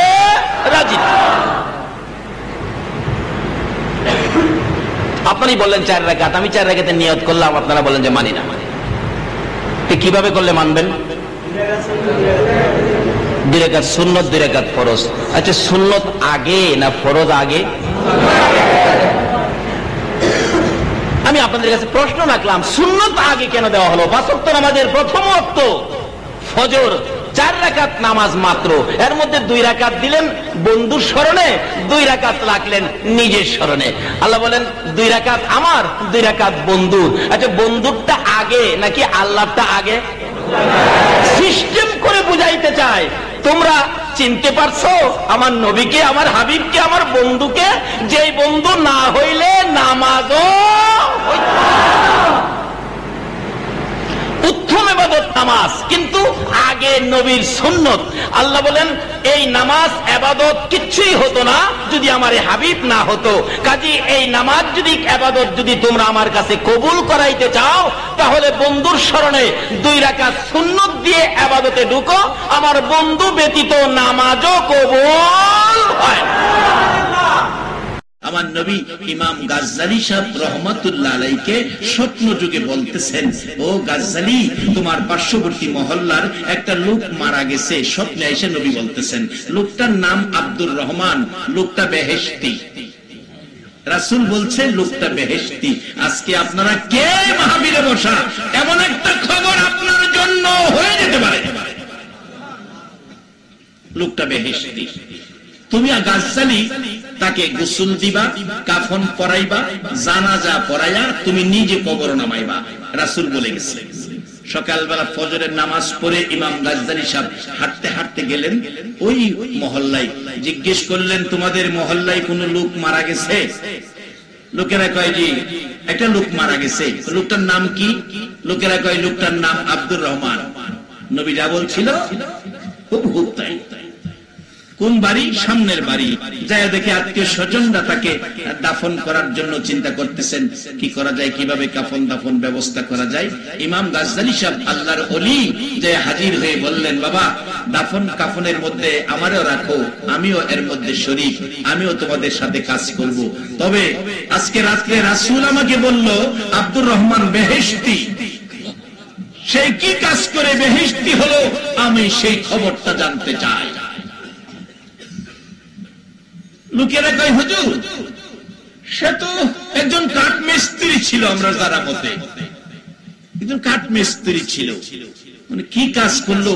রাজি না। আপনি বললেন 4 রাকাত, আমি 4 রাকাতের নিয়ত করলাম, আপনারা বলেন যে মানি না। কিভাবে করলে মানবেন? 2 রাকাত সুন্নত, 2 রাকাত ফরজ। আচ্ছা সুন্নত আগে না ফরজ আগে? আমি আপনাদের কাছে প্রশ্ন রাখলাম, সুন্নত আগে কেন দেওয়া হলো? 5 ওয়াক্ত নামাজের প্রথম ওয়াক্ত ফজর, 4 রাকাত নামাজ মাত্র, এর মধ্যে 2 রাকাত দিলেন বন্ধুর স্মরণে, 2 রাকাত রাখলেন নিজের স্মরণে। আল্লাহ বলেন 2 রাকাত আমার, 2 রাকাত বন্ধুর। আচ্ছা বন্ধুরটা আগে নাকি আল্লাহটা আগে? সিস্টেম করে বুঝাইতে চাই। তোমরা চিনতে পারছো আমার নবীকে, আমার হাবিবকে, আমার বন্ধুকে? যে বন্ধু না হইলে নামাজও উত্তম ইবাদত নামাজ, কিন্তু আগে নবীর সুন্নত। আল্লাহ বলেন এই নামাজ ইবাদত কিচ্ছুই হতো না যদি আমার হাবিব না হতো। কাজী এই নামাজ যদি ইবাদত যদি তোমরা আমার কাছে কবুল করাইতে চাও তাহলে বন্ধুর স্মরণে 2 রাকাত সুন্নত দিয়ে ইবাদতে ঢুকো, আমার বন্ধু ব্যতীত নামাজও কবুল হয় না। আমার নবী ইমাম গাজ্জালী সাহেব রহমাতুল্লাহ আলাইহিকে স্বপ্ন যুগে বলতেছেন, ও গাজ্জালী তোমার পার্শ্ববর্তী মহল্লার একটা লোক মারা গেছে। স্বপ্নে এসে নবী বলতেছেন লোকটার নাম আব্দুর রহমান, লোকটা বেহেশতি। রাসূল বলছে লোকটা বেহেশতি। আজকে আপনারা কে মাহফিলে বসা এমন একটা খবর আপনার জন্য হয়ে যেতে পারে, লোকটা বেহেশতি। তুমি গাজ্জালী তাকে গোসল দিবা, কাফন পরাইবা, জানাজা পড়াইয়া তুমি নিজে কবর নামাইবা, রাসূল বলে গেছে। সকালবেলা ফজরের নামাজ পড়ে ইমাম গাজ্জালী সাহেব হাঁটতে হাঁটতে গেলেন ওই মহল্লায়। জিজ্ঞেস করলেন তোমাদের মহল্লায় কোন লোক মারা গেছে? লোকেরা কয় জি একটা লোক মারা গেছে। লোকটার নাম কি? লোকেরা কয় লোকটার নাম আব্দুর রহমান। নবী যা বলছিল খুব হুব তাই। কোন বাড়ি? সামনের বাড়ি। যায় দেখে আত্মীয় স্বজনরা তাকে দাফন করার জন্য চিন্তা করতেছেন, কি করা যায়, কিভাবে কাফন দাফন ব্যবস্থা করা যায়। ইমাম গাজ্জালী সাহেব আল্লাহর ওলি যে হাজির হয়ে বললেন বাবা দাফন কাফনের মধ্যে আমারও রাখো, আমিও এর মধ্যে শরীক, আমিও তোমাদের সাথে কাজ করব। তবে আজকে রাত্রে রাসূল আমাকে বলল আব্দুর রহমান বেহেশতি। সে কি কাজ করে বেহেশতি হলো আমি সেই খবরটা জানতে চাই। লোকেরা কয় হুজুর সে তো একজন কাঠ মিস্ত্রি ছিল, আমরা যারা মতে একজন কাঠ মিস্ত্রি ছিল। মানে কি কাজ করলো?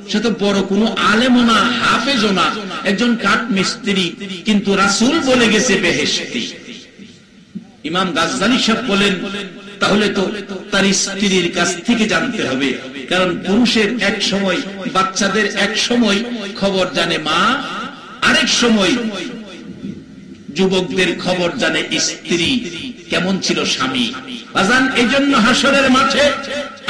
সে তো বড় কোনো আলেমও না, হাফেজও না, একজন কাঠ মিস্ত্রি, কিন্তু রাসূল বলে গেছে বেহেশতি। ইমাম গাজ্জালী সাহেব বলেন তাহলে তো তার স্ত্রীর কাছ থেকে জানতে হবে, কারণ পুরুষের এক সময়, বাচ্চাদের এক সময় খবর জানে মা, আরেক সময় যুবকদের খবর জানে স্ত্রী। কেমন ছিল স্বামী? আজান এই জন্য হাসরের মাঠে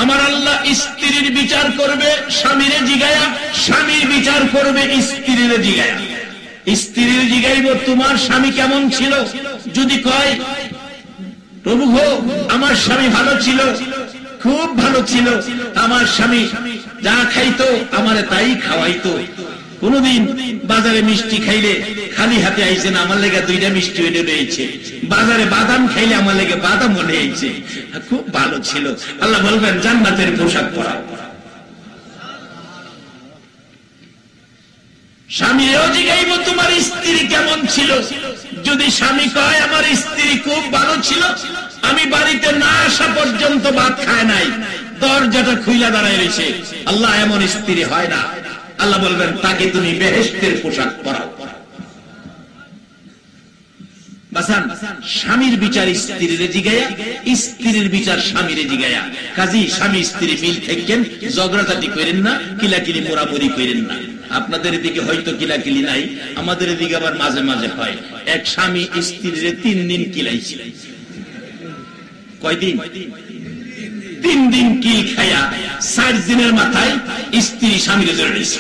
আমার আল্লাহ স্ত্রীর বিচার করবে স্বামীর জিগায়া, স্বামীর বিচার করবে স্ত্রীর জিগায়া। স্ত্রীর জিগাইব তোমার স্বামী কেমন ছিল? যদি কয় প্রভু গো আমার স্বামী ভালো ছিল, খুব ভালো ছিল, আমার স্বামী যা খাইতো আমারে তাই খাওয়াইতো, কোনদিন বাজারে মিষ্টি খাইলে খালি হাতে আইছে না, আমার লেগে 2টা মিষ্টি এনে রয়েছে, বাজারে বাদাম খাইলে আমার লেগে বাদাম মনে আইছে, খুব ভালো ছিল। আল্লাহ বলবেন জান্নাতের পোশাক পরাও। স্বামীও জিগাইব তোমার স্ত্রী কেমন ছিল? যদি স্বামী কয় আমার স্ত্রী খুব ভালো ছিল, আমি বাড়িতে না আসা পর্যন্ত ভাত খায় নাই, দরজাটা খুইলা দাঁড়ায় রয়েছে, আল্লাহ এমন স্ত্রী হয় না। আল্লাহ বলবেন তাকে তুমি বেহেশতের পোশাক পরাও। বাসান স্বামীর বিচার স্ত্রীর জিগায়া, স্ত্রীর বিচার স্বামীর জিগায়া। কাজী স্বামী স্ত্রী মিল থাকেন, ঝগড়াঝাটি করেন না, কিলাকিলি মোরামুরি করেন না। আপনাদের এদিকে হয়তো কিলাকিলি নাই, আমাদের এদিকে আবার মাঝে মাঝে হয়। এক স্বামী স্ত্রীর 3 দিন কিলাইছে। কয়দিন? 3 দিন কিল খায়া 4 দিনের মাথায় স্ত্রী স্বামীর ধরে নিয়েছে।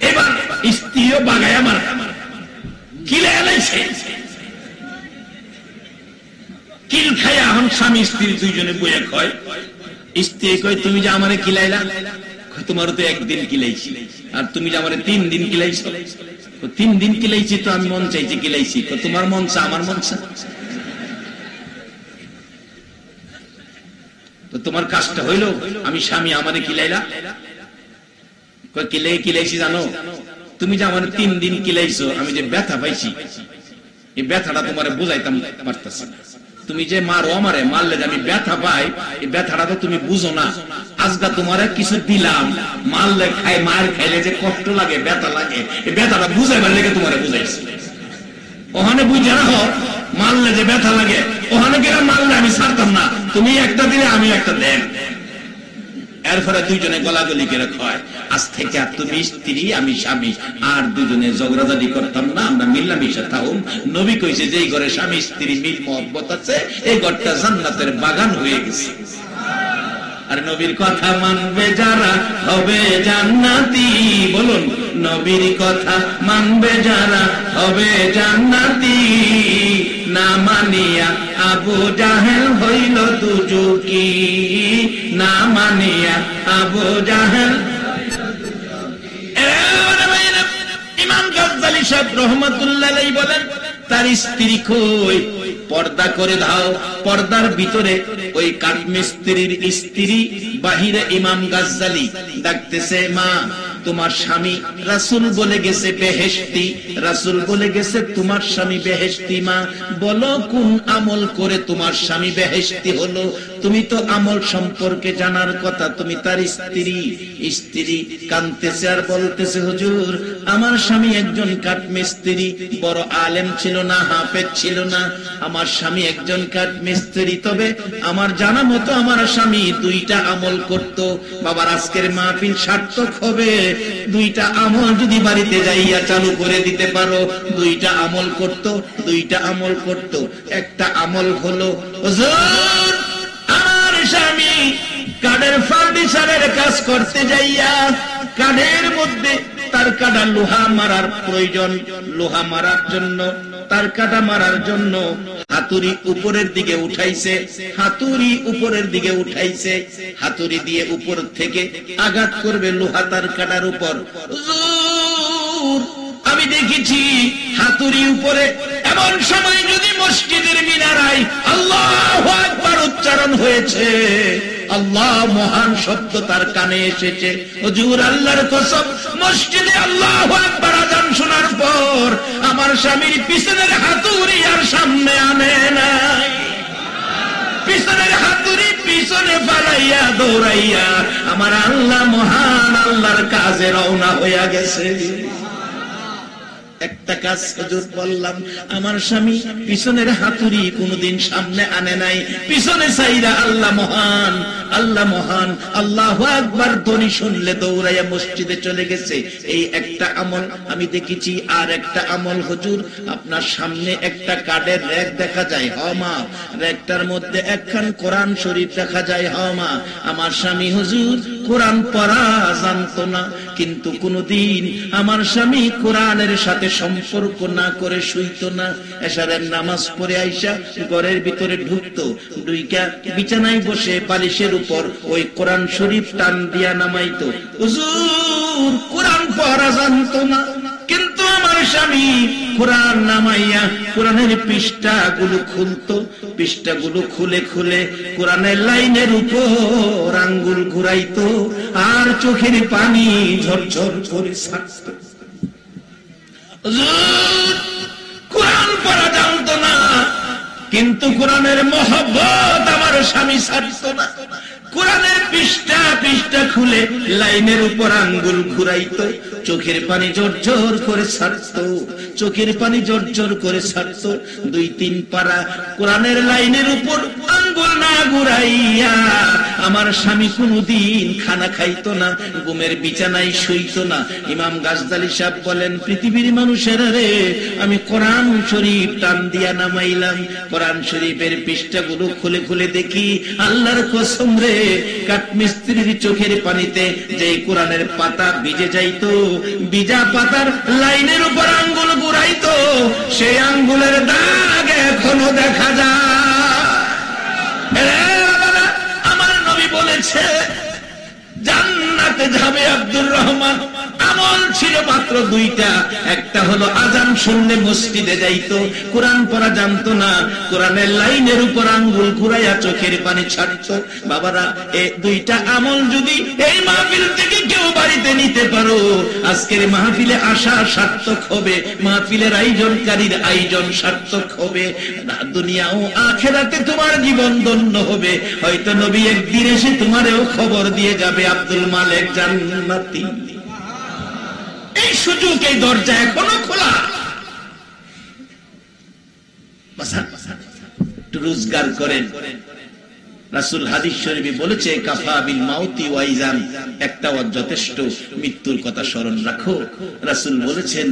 এবার স্ত্রীও বাগায়া মার কিলে এলাইছে। কিল খাইয়া এখন স্বামী স্ত্রী দুইজনে বইয়া কয়, স্ত্রী কয় তুমি যে আমারে কিলাইলা, তোমারও তো 1 দিন কিলাইছি, আর তুমি যে আমারে 3 দিন কিলাইছো। 3 দিন কিলাইছি তো আমি মন চাইছি কিলাইছি। তোমার মন চা আমার মন চা, তো তোমার কাজটা হইল আমি স্বামী আমারে কিলাইলা। কিলাইছি জানো, তুমি যে আমার 3 দিন কিলাইছো, আমি যে ব্যথা পাইছি এই ব্যথাটা তোমারে বুঝাইতাম পারতেছি না। তুমি যে মারো আমারে, মারলে যে আমি ব্যথা পাই এই ব্যথাটা তো তুমি বুঝো না। আজকা তোমারে কিছু দিলাম, মারলে খাই, মার খাইলে যে কষ্ট লাগে, ব্যথা লাগে, এই ব্যথাটা বুঝাইবার লেগে তোমারে বুঝাইছি। ওখানে বুঝে রাখো, মারলে যে ব্যথা লাগে, ওখানে গেলে মারলে আমি ছাড়তাম না, তুমি একটা দিলে আমি একটা দেন। এরপরে দুইজনে গলাগলি করে কয়, আজ থেকে আর তুমি স্ত্রী আমি স্বামী, আর দুজনে ঝগড়াঝাটি করতাম না, আমরা মিলামিশা থাকুম। নবী কইছে যে এই ঘরে স্বামী স্ত্রী মিল মহব্বত আছে, এই ঘরটা জান্নাতের বাগান হয়ে গেছে। আর নবীর কথা মানবে যারা হবে জান্নাতি, বলুন নবীর কথা মানবে যারা হবে জান্নাতি। না মানিয়া আবু জাহেল হইল দুজকি, না মানিয়া আবু জাহেল। ইমাম গাজ্জালী সাহেব রহমাতুল্লাহ আলাইহি বলেন, তার স্ত্রী কই, পর্দা করে দাও। পর্দার ভিতরে ওই কাঠমিস্ত্রির স্ত্রী, বাহিরে ইমাম গাজ্জালী ডাকতেছে, মা তোমার স্বামী রাসূল বলে গেছে বেহেশতি, রাসূল বলে গেছে তোমার স্বামী বেহেশতি। মা বলো কোন আমল করে তোমার স্বামী বেহেশতি হলো? তুমি তো আমল সম্পর্কে জানার কথা, তুমি তার স্ত্রী। স্ত্রী কাঁদতেছে আর বলতেছে, হুজুর আমার স্বামী একজন কাঠমিস্ত্রি, বড় আলেম ছিল না, হাফেজ ছিল না। আমার স্বামী একজন কাঠমিস্ত্রি, তবে আমার জানা মতো আমার স্বামী 2টা আমল করত। বাবার আজকের মাহফিল সার্থক হবে, 2টা আমল যদি বাড়িতে যাইয়া চালু করে দিতে পারো। 2টা আমল করত, 2টা আমল করত। একটা আমল হলো, হুজুর আমার স্বামী কাঠের ফার্নিচারের কাজ করতে যাইয়া কাঠের মধ্যে তার কাটা লোহা মারার প্রয়োজন, লোহা মারার জন্য তার কাটা মারার জন্য হাতুড়ি উপরের দিকে উঠাইছে, হাতুড়ি উপরের দিকে উঠাইছে, হাতুড়ি দিয়ে উপর থেকে আঘাত করবে লোহা তার কাটার উপর। আমি দেখেছি হাতুড়ি উপরে, এমন সময় যদি মসজিদের মিনারায় আল্লাহু আকবার উচ্চারণ হয়েছে, আল্লাহ মহান শব্দ তার কানে এসেছে, হুজুর আল্লাহর কসম মসজিদে আল্লাহু আকবার আযান শোনার পর আমার স্বামীর পিছনের হাতুড়ি আর সামনে আনে নাই, পিছনের হাতুড়ি পিছনে পালাইয়া দৌড়াইয়া আমার আল্লাহ মহান আল্লাহর কাজে রওনা হইয়া গেছে। একটা কাজ হুজুর বললাম, আমার স্বামী পিছনের হাতুড়ি কোনদিন সামনে আনে নাই, পিছনে চাইরা আল্লাহ মহান, আল্লাহ মহান, আল্লাহু আকবার ধ্বনি শুনলে দৌড়াইয়া মসজিদে চলে গেছে। এই একটা আমল আমি দেখেছি। আর একটা আমল, হুজুর আপনার সামনে একটা কাঠের র‍্যাক দেখা যায়, হ মা, র‍্যাকটার মধ্যে একখান কোরআন শরীফ দেখা যায়, হ মা। আমার স্বামী হুজুর কোরআন পড়া জানতো না, কিন্তু কোনদিন আমার স্বামী কোরআনের সাথে সম্পর্ক না করে শুইতো না। এশারের নামাজ পড়ে আইসা ঘরের ভিতরে ঢুকতো, ঢুইকা বিছানায় বসে বালিশের উপর ওই কোরআন শরীফ টান দিয়া নামাইতো। হুজুর কোরআন পড়া জানতো না, কিন্তু আমার স্বামী কোরআন নামাইয়া কোরআনের পৃষ্ঠাগুলো খুলতো, পৃষ্ঠাগুলো খুলে খুলে কোরআনের লাইনের উপর আঙ্গুল ঘুরাইতো আর চোখের পানি ঝরঝর করে ছাড়তো। কোরআন পড়া জানতো না, কিন্তু কোরআনের মহব্বত আমার স্বামী ছাড়তো না। কোরআনের পৃষ্ঠা পৃষ্ঠা খুলে লাইনের উপর আঙ্গুল ঘুরাইতো, চোখের পানি জর্জর করে ছাড়তো, চোখের পানি জর্জর করে ছাড়তো। 2-3 পারা কোরআনের লাইনের উপর আঙ্গুল না ঘুরাইয়া আমার স্বামী কোনদিন খানা খাইতো না, ঘুমের বিছানায় শুইতো না। ইমাম গাজদালি সাহেব বলেন, পৃথিবীর মানুষেরা রে, আমি কোরআন শরীফ টান দিয়া নামাইলাম, কোরআন শরীফের পৃষ্ঠাগুলো খুলে খুলে দেখি, আল্লাহর কসম রে, কাঠমিস্ত্রির চোখের পানিতে যে কোরআনের পাতা ভিজে যাইতো, ভিজা পাতার লাইনের উপর আঙ্গুল ঘুরাইতো, সেই আঙ্গুলের দাগ এখনো দেখা যায়। আমার নবী বলেছে জান্নাতে যাবে আব্দুর রহমান, আমল ছিল মাত্র 2টা। একটা হলো আজান শুনলে মসজিদে যাইতো, কোরআন পড়া জানতো না, কোরআনের লাইনের উপর আঙ্গুল ঘুরাইয়া চোখের পানি ছাড়তো। বাবারা, এই 2টা আমল যদি এই মাহফিল থেকে কেউ বাড়িতে নিতে পারো, আজকের মাহফিলে আসা সার্থক হবে, মাহফিলের আয়োজনকারীর আয়োজন সার্থক হবে, দুনিয়া ও আখিরাতে তোমার জীবন ধন্য হবে। হয়তো নবী একদিন এসে তোমারেও খবর দিয়ে যাবে, আব্দুল মালেক জান্নাতি। এই সুযোগ, এই দরজা এখনো খোলা। একটু রোজগার করেন। রাসূল হাদিস শরীফে বলেছে, কাফা বিল মাউতি ওয়াইজান, একটা যথেষ্ট, মৃত্যুর কথা স্মরণ রাখো। রাসূল বলেছেন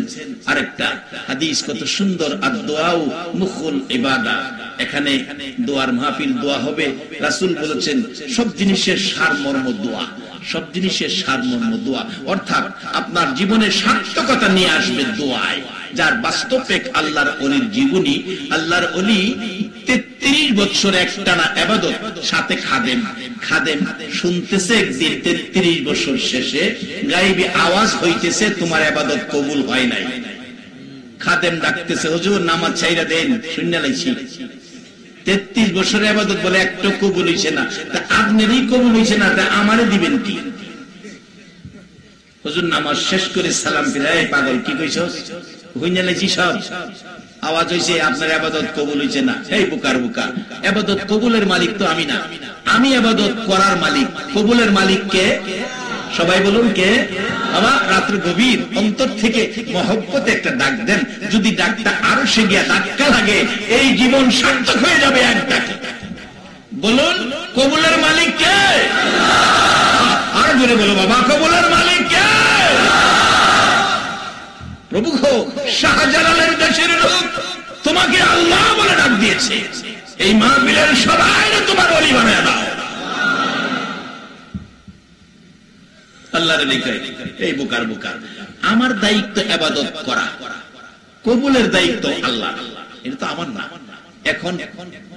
আরেকটা হাদিস কত সুন্দর, আদ-দুআউ মুখুল ইবাদা। এখানে দোয়ার মাহফিল, দোয়া হবে। রাসূল বলেছেন সব জিনিসের সারমর্ম দোয়া, সব জিনিসের সারমর্ম দোয়া, অর্থাৎ আপনার জীবনে সার্থকতা নিয়ে আসবে দোয়ায়। যার বাস্তবিক আল্লাহর ওলির জীবনী, আল্লাহর ওলি 33 বছর একটানা ইবাদত, সাথে খাদেম। খাদেম শুনতেছে একদিন 33 বছর শেষে গায়েবী আওয়াজ হইতেছে, তোমার ইবাদত কবুল হয় নাই। খাদেম ডাকতেছে, হুজুর নামাজ ছাইরা দেন, শুনে লাইছি। 33 বছরের ইবাদত বলে একটা কবুল হইছে না, তা আপনারই কবুল হইছে না, তা আমারে দিবেন কি? হুজুর নামাজ শেষ করে সালাম ফিরায়, পাগল কি কইছস? হইনা লাইছি সব, আওয়াজ হইছে আপনার ইবাদত কবুল হইছে না। এই বুকার বুকা, ইবাদত কবুলের মালিক তো আমি না, আমি ইবাদত করার মালিক। কবুলের মালিক কে? সবাই বলুন কে? বাবা, রাত্র গভীর অন্তর থেকে মহব্বতে একটা ডাক দেন, যদি ডাকটা আরো সে গিয়া ধাক্কা লাগে, এই জীবন সার্থক হয়ে যাবে এক ডাকে। বলুন, কবুলের মালিক কে? আরো জোরে বলো বাবা, কবুলের মালিক কে? প্রভু শাহজালালের দেশের লোক তোমাকে আল্লাহ বলে ডাক দিয়েছে, এই মাহফিলের সবাই তোমার ওলি বানায় দাও। আল্লাহর লিখায়, এই বুকার বুকা, আমার দায়িত্ব ইবাদত করা, কবুলের দায়িত্ব আল্লাহ, এটা তো আমার না। এখন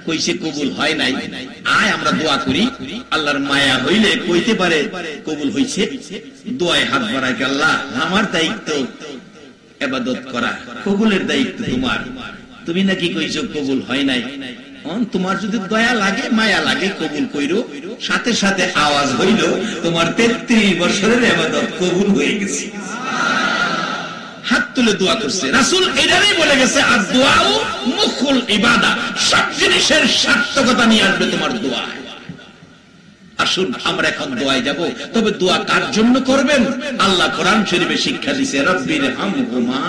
কইছে কবুল হয় নাই, আয় আমরা দোয়া করি, আল্লাহর মায়া হইলে কইতে পারে কবুল হইছে। দোয়ায় হাত বাড়ায়, আল্লাহ আমার দায়িত্ব ইবাদত করা, কবুলের দায়িত্ব তোমার। তুমি নাকি কইছো কবুল হয় নাই, তোমার যদি দয়া লাগে, মায়া লাগে, কবুল কইরো। সাথে সাথে আওয়াজ হইল, তোমার 33 বছরের ইবাদত কবুল হয়ে গেছে। হাত তুলে দোয়া করছে। রাসূল এটাই বলে গেছে, আদ-দুআউ মুখুল ইবাদা, সব জিনিসের সার্থকতা নিয়ে আসবে তোমার দোয়া। আসুন আমরা এখন দোয়ায় যাব। তবে দোয়া কার জন্য করবেন? আল্লাহ কোরআন শরীফে শিক্ষা দিয়েছে, রব্বির হামহুমা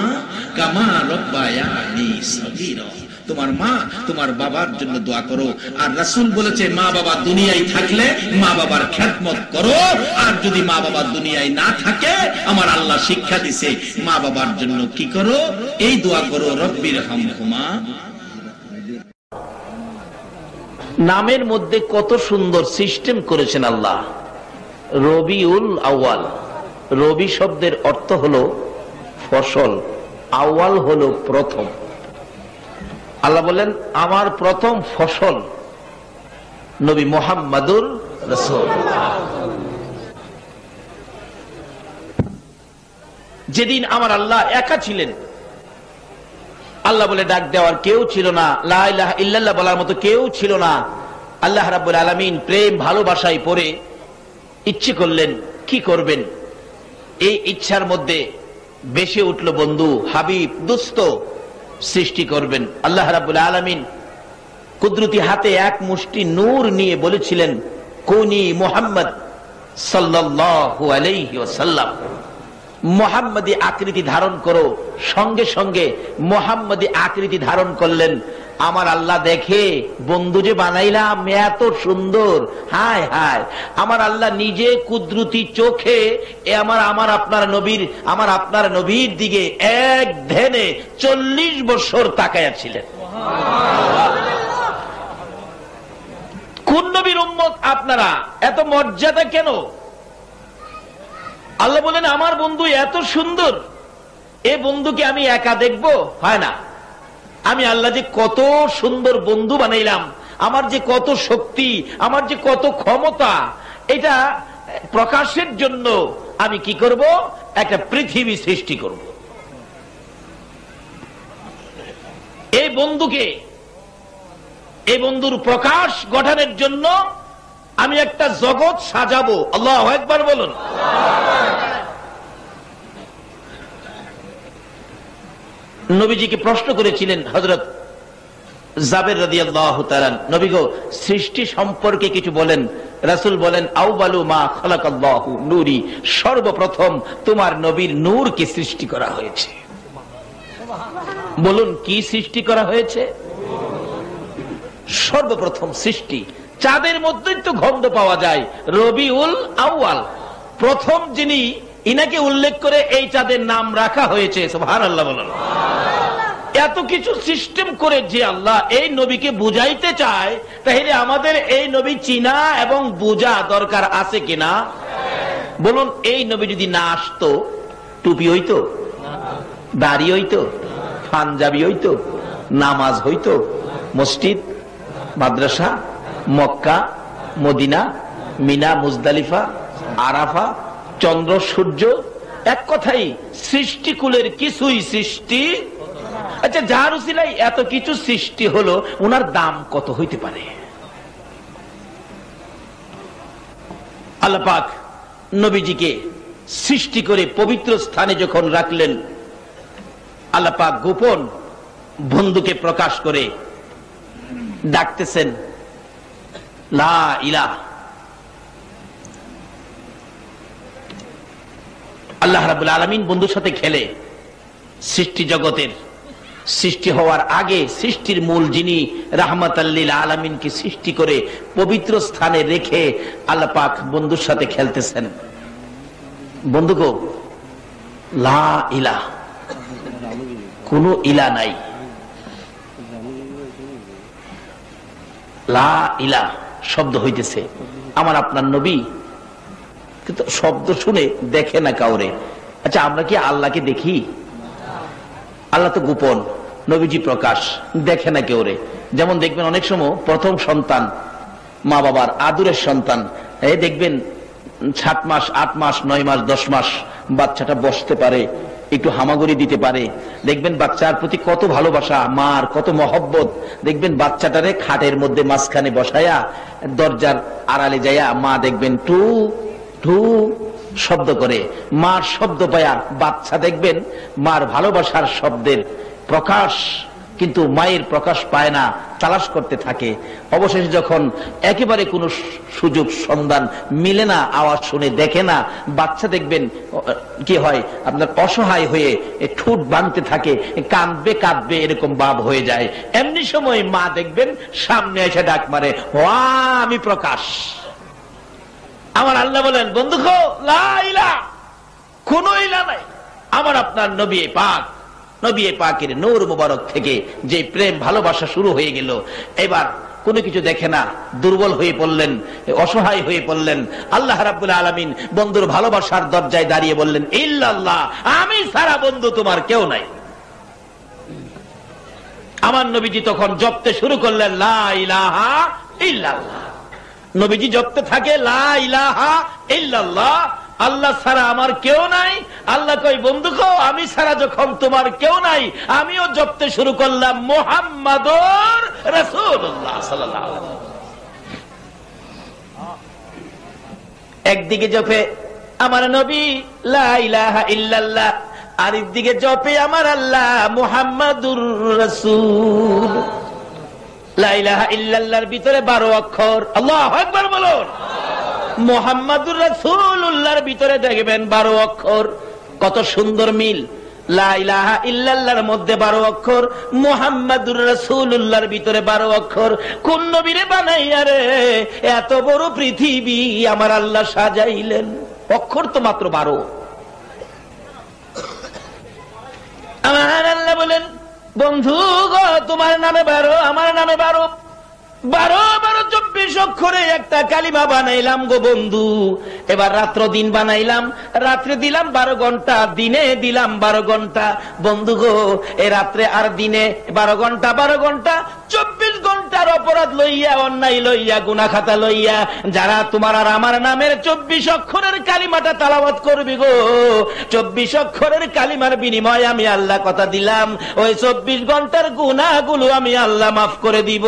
কামা রাব্বায়ানি সগীরা। তোমার মা, তোমার বাবার জন্য দোয়া করো। আর রাসূল বলেছে, মা বাবা দুনিয়ায় থাকলে মা বাবার খেদমত করো, আর যদি মা বাবা দুনিয়ায় না থাকে, আমার আল্লাহ শিক্ষা দিয়েছে মা বাবার জন্য কি করো? এই দোয়া করো, রব্বির হামহুমা। নামের মধ্যে কত সুন্দর সিস্টেম করেছেন আল্লাহ। রবিউল আউয়াল, রবি শব্দের অর্থ হলো ফসল, আউয়াল হলো প্রথম। আল্লাহ বলেন, আমার প্রথম ফসল নবী মুহাম্মাদুর রাসূলুল্লাহ। যেদিন আমার আল্লাহ একা ছিলেন, আল্লাহ বলে ডাক দেওয়ার কেউ ছিল না, লা ইলাহা ইল্লাল্লাহ বলার মতো কেউ ছিল না। আল্লাহ রাব্বুল আলামিন প্রেম ভালোবাসায় পড়ে ইচ্ছে করলেন কি করবেন। এই ইচ্ছার মধ্যে বেশি উঠল বন্ধু, হাবিব, দোস্ত সৃষ্টি করবেন। আল্লাহ রাব্বুল আলামিন কুদরতি হাতে এক মুষ্টি নূর নিয়ে বলেছিলেন, কুনি মুহাম্মদ সাল্লাল্লাহু আলাইহি ওয়াসাল্লাম, মুহাম্মাদি আকৃতি ধারণ করো। সঙ্গে সঙ্গে মুহাম্মাদি আকৃতি ধারণ করলেন। আমার আল্লাহ দেখে, বন্ধু যে বানাইলাম এত সুন্দর, হায় হায়, আমার আল্লাহ নিজে কুদরতি চোখে আমার আপনার নবীর দিকে এক ধ্যানে 40 বছর তাকায়া ছিলেন। কোন নবীর উম্মত আপনারা? এত মর্যাদা কেন? আল্লাহ বলেন আমার বন্ধু এত সুন্দর, এ বন্ধুকে আমি একা দেখব? হয় না। আমি আল্লাহ যে কত সুন্দর বন্ধু বানাইলাম, আমার যে কত শক্তি, আমার যে কত ক্ষমতা, এটা প্রকাশের জন্য আমি কি করব? একটা পৃথিবী সৃষ্টি করব। এই বন্ধুকে, এই বন্ধুর প্রকাশ গঠনের জন্য আমি একটা জগৎ সাজাবো। আল্লাহু আকবার বলুন। নবীজিকে প্রশ্ন করেছিলেন হযরত জাবের রাদিয়াল্লাহু তাআলা, নবী গো, সৃষ্টি সম্পর্কে কিছু বলেন। রাসূল বলেন, আউয়ালু মা খালাকাল্লাহু নূরি, সর্বপ্রথম তোমার নবীর নূরকে সৃষ্টি করা হয়েছে। বলুন, কি সৃষ্টি করা হয়েছে? সর্বপ্রথম সৃষ্টি। চাঁদের মধ্যেই তো গন্ধ পাওয়া যায়, রবিউল আউয়াল, প্রথম যিনি, ইনাকে উল্লেখ করে এই চাঁদের নাম রাখা হয়েছে। সুবহানাল্লাহ বলুন। এত কিছু সিস্টেম করে যে আল্লাহ এই নবীকে বুঝাইতে চায়, তাহলে আমাদের এই নবী চিনা এবং বোঝা দরকার আছে কিনা? বলুন, এই নবী যদি না আসতো, টুপি হইতো, দাড়ি হইতো, পাঞ্জাবি হইতো, নামাজ হইতো, মসজিদ, মাদ্রাসা, মক্কা, মদিনা, মিনা, মুজদালিফা, আরাফা, চন্দ্র, সূর্য, এক কথাই সৃষ্টিকুলের কিছুই সৃষ্টি। আচ্ছা, যার উসিলায় এত কিছু সৃষ্টি হলো, ওনার দাম কত হইতে পারে? আল্লাহ পাক নবীজিকে সৃষ্টি করে পবিত্র স্থানে যখন রাখলেন, আল্লাহ পাক গোপন বন্ধুকে প্রকাশ করে ডাকতেছেন, লা ইলাহা। আল্লাহ রাব্বুল আলামিন বন্ধুর সাথে খেলে সৃষ্টি জগতের সৃষ্টি হওয়ার আগে সৃষ্টির মূল যিনি রাহমাতাল লিল আলামিনকে সৃষ্টি করে পবিত্র স্থানে রেখে আল্লাহ পাক বন্ধুর সাথে খেলতেছেন। বন্ধু গো, লা ইলাহা, কোন ইলা নাই, লা ইলাহা শব্দ হইতেছে। আমার আপনার নবী কিন্তু শব্দ শুনে দেখে না কাউরে। আচ্ছা, আমরা কি আল্লাহকে দেখি? আল্লাহ তো গোপন, নবীজি প্রকাশ, দেখে না কেউ রে। যেমন দেখবেন অনেক সময় প্রথম সন্তান, মা বাবার আদরের সন্তান, এই দেখবেন 7 মাস, 8 মাস, 9 মাস, 10 মাস বাচ্চাটা বসতে পারে, একটু হামাগুড়ি দিতে পারে। দেখবেন বাচ্চার প্রতি কত ভালোবাসা, মার কত মহব্বত। দেখবেন বাচ্চাটারে খাটের মধ্যে মাঝখানে বসায়া দরজার আড়ালে যাইয়া মা দেখবেন টু টু শব্দ করে। মার শব্দ পায়া বাচ্চা দেখবেন মার ভালোবাসার শব্দের প্রকাশ, কিন্তু মায়ের প্রকাশ পায় না, তালাশ করতে থাকে। অবশেষে যখন একেবারে কোনো সুযোগ সন্ধান মিলে না, আওয়াজ শুনে দেখে না, বাচ্চা দেখবেন কি হয়, আপনার অসহায় হয়ে ঠোঁট বাঁধতে থাকে, কাঁদবে কাঁদবে এরকম ভাব হয়ে যায়। এমনি সময় মা দেখবেন সামনে এসে ডাক মারে, ওয়া আমি প্রকাশ। আমার আল্লাহ বলেন, বন্ধু গো, লা ইলাহা, কোন ইলা নাই। আমার আপনার নবী পাক, নবী পাকের নূর মুবারক থেকে যে প্রেম ভালোবাসা শুরু হয়ে গেল, এবার কোনো কিছু দেখে না, দুর্বল হয়ে পড়লেন, অসহায় হয়ে পড়লেন। আল্লাহ রাব্বুল আলামিন বন্ধুর ভালোবাসার দরজায় দাঁড়িয়ে বললেন, ইল্লাল্লাহ, আমি ছাড়া বন্ধু তোমার কেউ নাই। আমার নবীজি তখন জপতে শুরু করলেন, লা ইলাহা ইল্লাল্লাহ। নবীজি জপতে থাকে, লা ইলাহা ইল্লাল্লাহ, আল্লাহ ছাড়া আমার কেউ নাই। আল্লাহ কই, বন্ধু কো, আমি ছাড়া যখন তোমার কেউ নাই, আমিও জপতে শুরু করলাম মুহাম্মাদুর রাসূলুল্লাহ সাল্লাল্লাহু আলাইহি ওয়াসাল্লাম। একদিকে জপে আমার নবী লা ইলাহা ইল্লাল্লাহ, আরেকদিকে জপে আমার আল্লাহ মুহাম্মাদুর রাসূল। লা ইলাহা ইল্লাল্লাহর ভিতরে 12 অক্ষর। আল্লাহু আকবার বলুন। মুহাম্মাদুর রাসূলুল্লাহর ভিতরে দেখবেন 12 অক্ষর, কত সুন্দর মিল। লা ইলাহা ইল্লাল্লাহর মধ্যে 12 অক্ষর, মুহাম্মাদুর রাসূলুল্লাহর ভিতরে 12 অক্ষর। কোন নবীরে বানাইয়া রে এত বড় পৃথিবী আমার আল্লাহ সাজাইলেন? অক্ষর তো মাত্র 12। আমার আল্লাহ বলেন, বন্ধু গো, তোমার নামে 12, আমার নামে 12, 24 অক্ষরে একটা কালিমা বানাইলাম গো বন্ধু। এবার রাত্র দিন বানাইলাম, রাত্রে দিলাম 12 ঘন্টা, দিনে দিলাম 12 ঘন্টা। বন্ধু গো, এ রাত্রে আর দিনে 12 ঘন্টা, 12 ঘন্টা 24 ঘন্টার অপরাধ লইয়া, অন্যায় লইয়া, গুনাহ খাতা লইয়া যারা তোমার আর আমার নামের 24 অক্ষরের কালিমাটা তালাওয়াত করবি গো, 24 অক্ষরের কালিমার বিনিময়ে আমি আল্লাহ কথা দিলাম, ওই 24 ঘন্টার গুনাহগুলো আমি আল্লাহ মাফ করে দিব।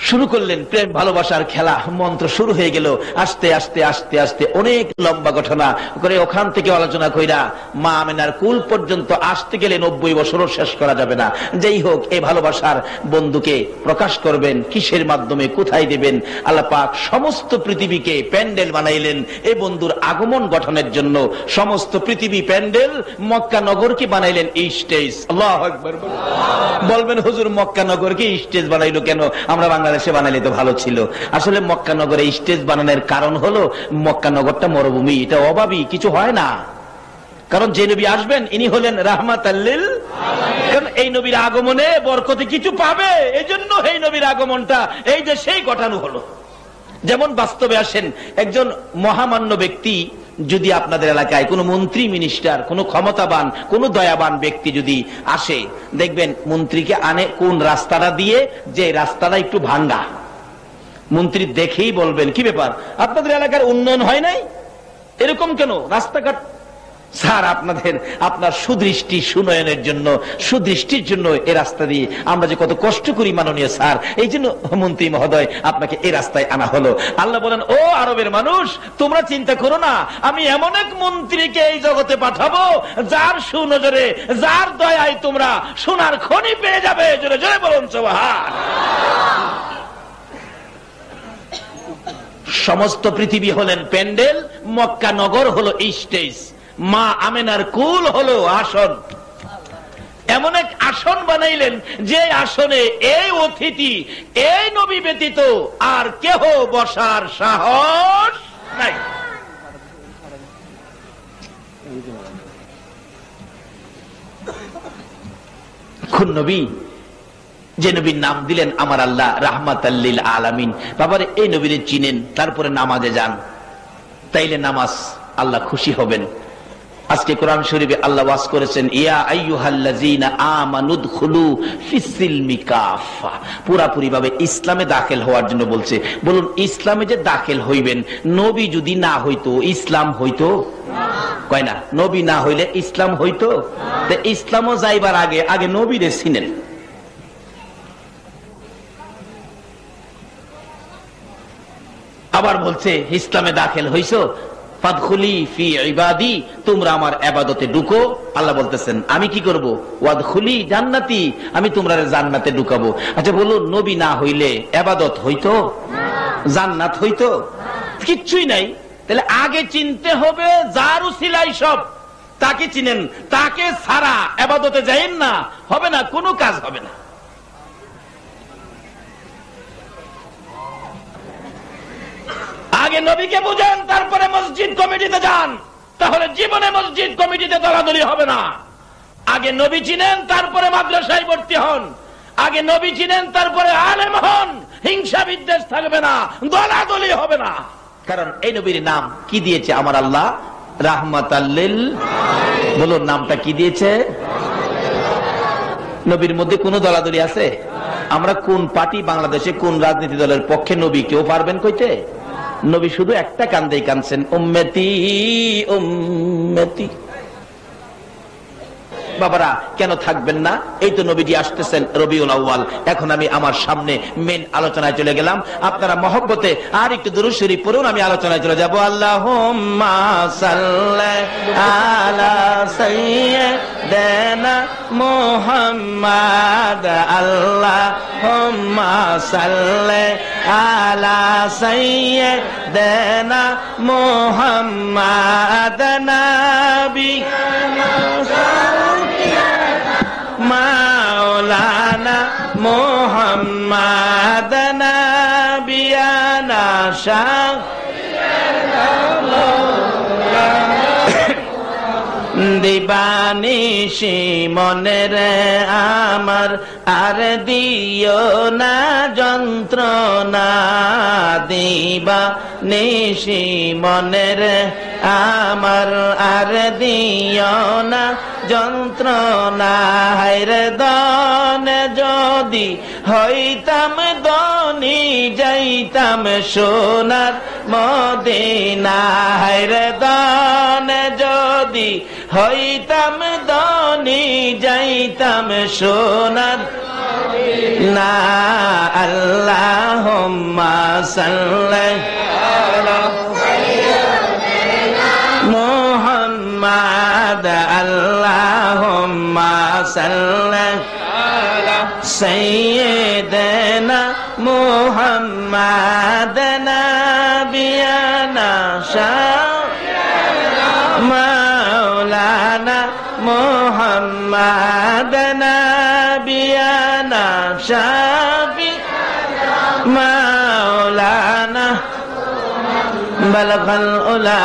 শুরু করলেন প্রেম ভালোবাসার খেলা, মন্ত্র শুরু হয়ে গেল। আস্তে আস্তে আস্তে আস্তে অনেক লম্বা ঘটনা করে ওখান থেকে আলোচনা কইরা মা আমেনার কুল পর্যন্ত আসতে গেলে 90 বছরও শেষ করা যাবে না। যেই হোক, এই ভালোবাসার বন্ধুকে প্রকাশ করবেন কিসের মাধ্যমে, কোথায় দেবেন? আল্লাহ পাক সমস্ত পৃথিবীকে প্যান্ডেল বানাইলেন এই বন্ধুর আগমন গঠনের জন্য। সমস্ত পৃথিবী প্যান্ডেল, মক্কা নগরকে বানাইলেন স্টেজ। আল্লাহু আকবার। বলবেন হুজুর, মক্কা নগরকে স্টেজ বানাইলো কেন? আমরা বাংলাদেশে বানাইলে তো ভালো ছিল। আসলে মক্কা নগরে স্টেজ বানানোর কারণ হলো মক্কা নগরটা মরুভূমি, এটা অভাবী, কিছু হয় না। কারণ যে নবী আসবেন ইনি হলেন রাহমাতাল লিল আলামিন। কারণ এই নবীর আগমনে বরকতে কিছু পাবে, এজন্য এই নবীর আগমনটা এই যে সেই ঘটানো হলো। যেমন বাস্তবে আসেন, একজন মহামান্য ব্যক্তি যদি আপনাদের এলাকায় কোনো মন্ত্রী, মিনিস্টার, কোনো ক্ষমতাবান, কোনো দয়াবান ব্যক্তি যদি আসে, দেখবেন মন্ত্রীকে আনে কোন রাস্তাটা দিয়ে, যে রাস্তাটা একটু ভাঙ্গা। মন্ত্রী দেখেই বলবেন, কি ব্যাপার, আপনাদের এলাকার উন্নয়ন হয় নাই? এরকম কেন রাস্তাঘাট? স্যার, আপনার সুদৃষ্টি সুনয়নের জন্য, সুদৃষ্টির জন্য এই রাস্তা দিয়ে আমরা যে কত কষ্ট করি মাননীয় স্যার, এই জন্য মন্ত্রী মহোদয় আপনাকে এই রাস্তায় আনা হলো। আল্লাহ বলেন, ও আরবের মানুষ, তোমরা চিন্তা করো না, আমি এমন এক মন্ত্রীকে এই জগতে পাঠাবো যার সুনজরে, যার দয়ায় তোমরা সোনার খনি পেয়ে যাবে। জোরে জোরে বলুন সুবহান। সমস্ত পৃথিবী হলেন প্যান্ডেল, মক্কা নগর হলো স্টেজ, মা আমেনার কুল হলো আসন। এমন এক আসন বানাইলেন যে আসনে এই অতিথি, এই নবী ব্যতীত আর কেহ বসার সাহস নাই। কোন নবী? যে নবীর নাম দিলেন আমার আল্লাহ রাহমাতাল লিল আলামিন। বাবারে, এই নবীরে চিনেন, তারপরে নামাজে যান, তাইলে নামাজ আল্লাহ খুশি হবেন। আজকে কোরআন শরীফে আল্লাহ ওয়াজ করেছেন, ইয়া আইয়ুহাল্লাযীনা আমানুদখুলু ফিস-সিলমি কাফা, পুরাপুরি ভাবে ইসলামে দাখিল হওয়ার জন্য বলছে। বলুন, ইসলামে যে দাখিল হইবেন, নবী যদি না হইতো ইসলাম হইতো? কয় না, নবী না হইলে ইসলাম হইতো? তো ইসলামও যাইবার আগে আগে নবীরে চিনেন। আবার বলছে, ইসলামে দাখিল হইছো, ফাদখুলি ফি ইবাদি, তোমরা আমার ইবাদতে ঢুকো। আল্লাহ বলতেছেন, আমি কি করব? ওয়াদখুলি জান্নাতি, আমি তোমরা জান্নাতে ঢুকাবো। আচ্ছা বলুন, নবী না হইলে ইবাদত হইতো? জান্নাত হইতো? কিচ্ছুই নাই। তাহলে আগে চিনতে হবে যার উসিলায় সব, তাকে চিনেন, তাকে ছাড়া ইবাদতে যাইেন না, হবে না, কোনো কাজ হবে না। আগে নবীকে বুঝেন, তারপরে মসজিদ কমিটিতে যান, তাহলে জীবনে মসজিদ কমিটিতে দলাদলি হবে না। আগে নবী চিনেন, তারপরে মাদ্রাসায় ভর্তি হন। আগে নবী চিনেন, তারপরে আলেম হন। হিংসা বিদ্বেষ থাকবে না, দলাদলি হবে না। কারণ এই নবীর নাম কি দিয়েছে আমার আল্লাহ? রাহমাতাল লিল আলামিন। বলুন, নামটা কি দিয়েছে? নবীর মধ্যে কোন দলাদলি আছে? আমরা কোন পার্টি, বাংলাদেশে কোন রাজনীতি দলের পক্ষে নবী কেউ পারবেন কইতে? নবী শুধু একটা কান্দেই কানছেন, উম্মতি উম্মতি। বাবারা, কেন থাকবেন না? এই তো নবীজি আসতেছেন রবিউল আউয়াল। এখন আমি আমার সামনে মেন আলোচনায় চলে গেলাম। আপনারা মহব্বতে আর একটু দুরূদ শরীফ পড়ুন, আমি আলোচনায় চলে যাব। আল্লাহুম্মা সাল্লি আলা সাইয়্যিদিনা দেনা মোহাম্মদ আল্লাহুম্মা সাল্লি আলা সাইয়্যিদিনা মোহাম্মদ নবী মাওলানা মোহাম্মদ নবিয়ানা শাহ দিবানিশি মনের আমার আর দিও না যন্ত্রণা দিবানিশি মনের আমার আর দিও না যন্ত্রণা হায়রে দনে যদি হইতাম দনি যাইতাম সোনার মদিনা হায়রে দনে যদি হইতাম দনি যাইতাম সোনার না আল্লাহুম্মা সাল্লি আলা মুহাম্মদ আল্লাহুম্মা সাল্লি আলা সাইয়্যিদিনা মুহাম্মদ নবিয়ানা মাওলানা মুহাম্মদ নবিয়ানা শাফি মাওলানা বলগল উলা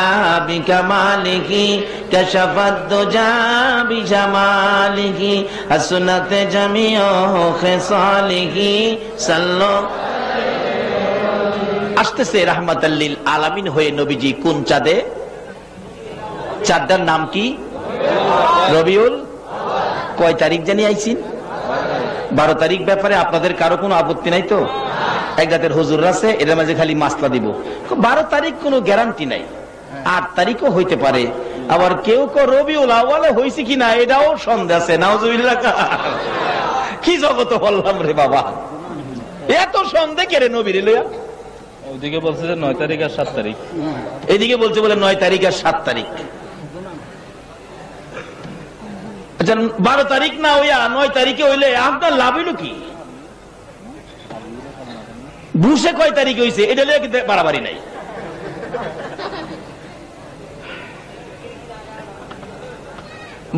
বিকামালিহি কশফত দুজা বিজামালিহি হাসনাত জামিউ খিসালিহি সাল্লু আসতেছে রাহমাতাল লিল আলামিন হয়ে নবীজি কোন চাঁদে? চাঁদটার নাম কি? রবিউল কয় তারিখ জানি আইছেন? 12 তারিখ। ব্যাপারে আপনাদের কারো কোনো আপত্তি নাই তো? এক জাতের হুজুর আছে, এর মাঝে খালি মাসলা দিব। 12 তারিখ কোনো গ্যারান্টি নাই, 8 তারিখও হইতে পারে, আবার কেউ কেউ রবিউল আউয়ালে হইছে কিনা এটাও সন্দেহ আছে। নাউজুবিল্লাহ। কি জগত বললাম রে বাবা, এত সন্দেহ কেড়ে নবীর লইয়া? ওদিকে বলছে যে 9 তারিখ আর 7 তারিখ, এদিকে বলছে বলে 9 তারিখ আর 7 তারিখ। আচ্ছা 12 তারিখ না হইয়া 9 তারিখে হইলে আপনার লাভ হইল কি? বুঝে কয় তারিখ হইছে এটা লইয়া কিন্তু বাড়াবাড়ি নাই।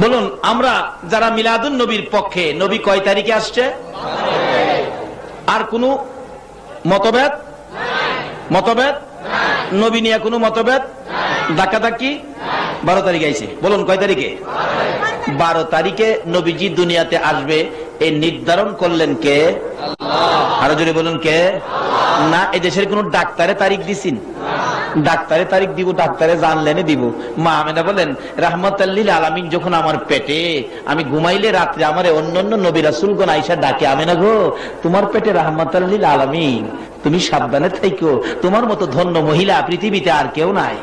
বলুন, আমরা যারা মিলাদুন নবীর পক্ষে, নবী কয় তারিখে আসছে? আর কোন মতভেদ? মতভেদ নবী নিয়ে কোনো মতভেদ? ধাক্কাধাক্কি? 12 তারিখে আইছে। বলুন কয় তারিখে? 12 তারিখে নবীজি দুনিয়াতে আসবে এই নির্ধারণ করলেন কে? আরো জোরে বলুন কে? না এই দেশের কোন ডাক্তারে তারিখ দিছেন? ডাক্তারে তারিখ দিব, ডাক্তারে জানলেনে দিব। মা আমেনা বলেন রাহমাতাল লিল আলামিন যখন আমার পেটে, আমি ঘুমাইলে রাত্রে আমারে অন্যান্য নবী রাসূলগণ আয়েশা ডাকে, আমেনা গো তোমার পেটে রাহমাতাল লিল আলামিন, তুমি সাবধানে থাইকো, তোমার মতো ধন্য মহিলা পৃথিবীতে আর কেউ নাই।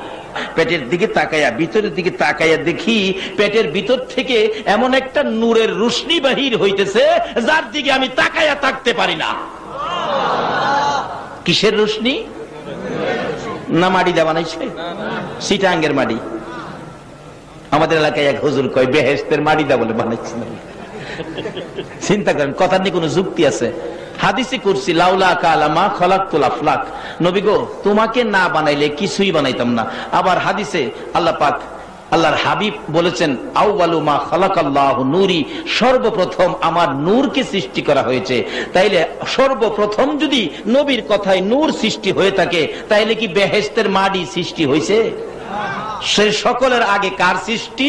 পেটের দিকে তাকাইয়া, ভিতরের দিকে তাকাইয়া দেখি পেটের ভিতর থেকে এমন একটা নূরের রোশনি বাহির হইতেছে যার দিকে আমি তাকাইয়া থাকতে পারি না। কিসের রোশনি? না মাটি দা বানাইছে? সিটাঙ্গের মাটি। আমাদের এলাকায় এক হুজুর কয় বেহেশতের মাটি দা বলে বানাইছে। চিন্তা করেন, কথার নিয়ে কোন যুক্তি আছে? হাদিসে কুরসি লাউলা কালামা খলাকতুল আফলাক, নবী গো তোমাকে না বানাইলে কিছুই বানাইতাম না। আবার হাদিসে আল্লাহ পাক, আল্লাহর হাবিব বলেছেন আউয়ালু মা খালাকাল্লাহু নূরি, সর্বপ্রথম আমার নূরকে সৃষ্টি করা হয়েছে। তাইলে সর্বপ্রথম যদি নবীর কথায় নূর সৃষ্টি হয়ে থাকে, তাইলে কি বেহেশতের মাটি সৃষ্টি হয়েছে? সে সকলের আগে কার সৃষ্টি?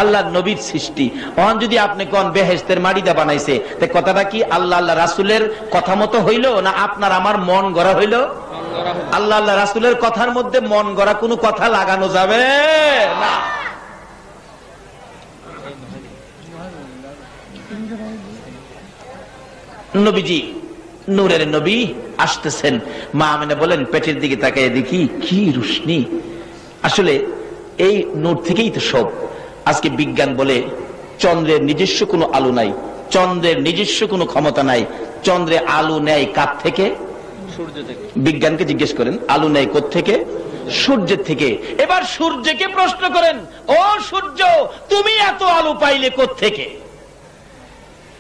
আল্লাহর নবীর সৃষ্টি। অন যদি আপনি কোন বেহেশতের মাটিটা বানাইছে, তে কথাটা কি আল্লাহ আল্লাহ রাসূলের কথা মতো হইল না আপনার আমার মন গড়া হইল? আল্লাহ আল্লাহ রাসূলের কথার মধ্যে মন গড়া কোনো কথা লাগানো যাবে না। নবীজি নূরের নবী আসতেছেন। মা আমেনা বলেন পেটের দিকে তাকায় দেখি কি রোশনি। আসলে এই নূর থেকেই তো সব। আজকে বিজ্ঞান বলে চন্দ্রের নিজস্ব কোনো আলো নাই, চন্দ্রের নিজস্ব কোনো ক্ষমতা নাই। চন্দ্রে আলো নেয় কার থেকে? সূর্য থেকে। বিজ্ঞানকে জিজ্ঞেস করেন আলো নেয় কোথা থেকে? সূর্যের থেকে। এবার সূর্যকে প্রশ্ন করেন, ও সূর্য তুমি এত আলু পাইলে কোত্থেকে?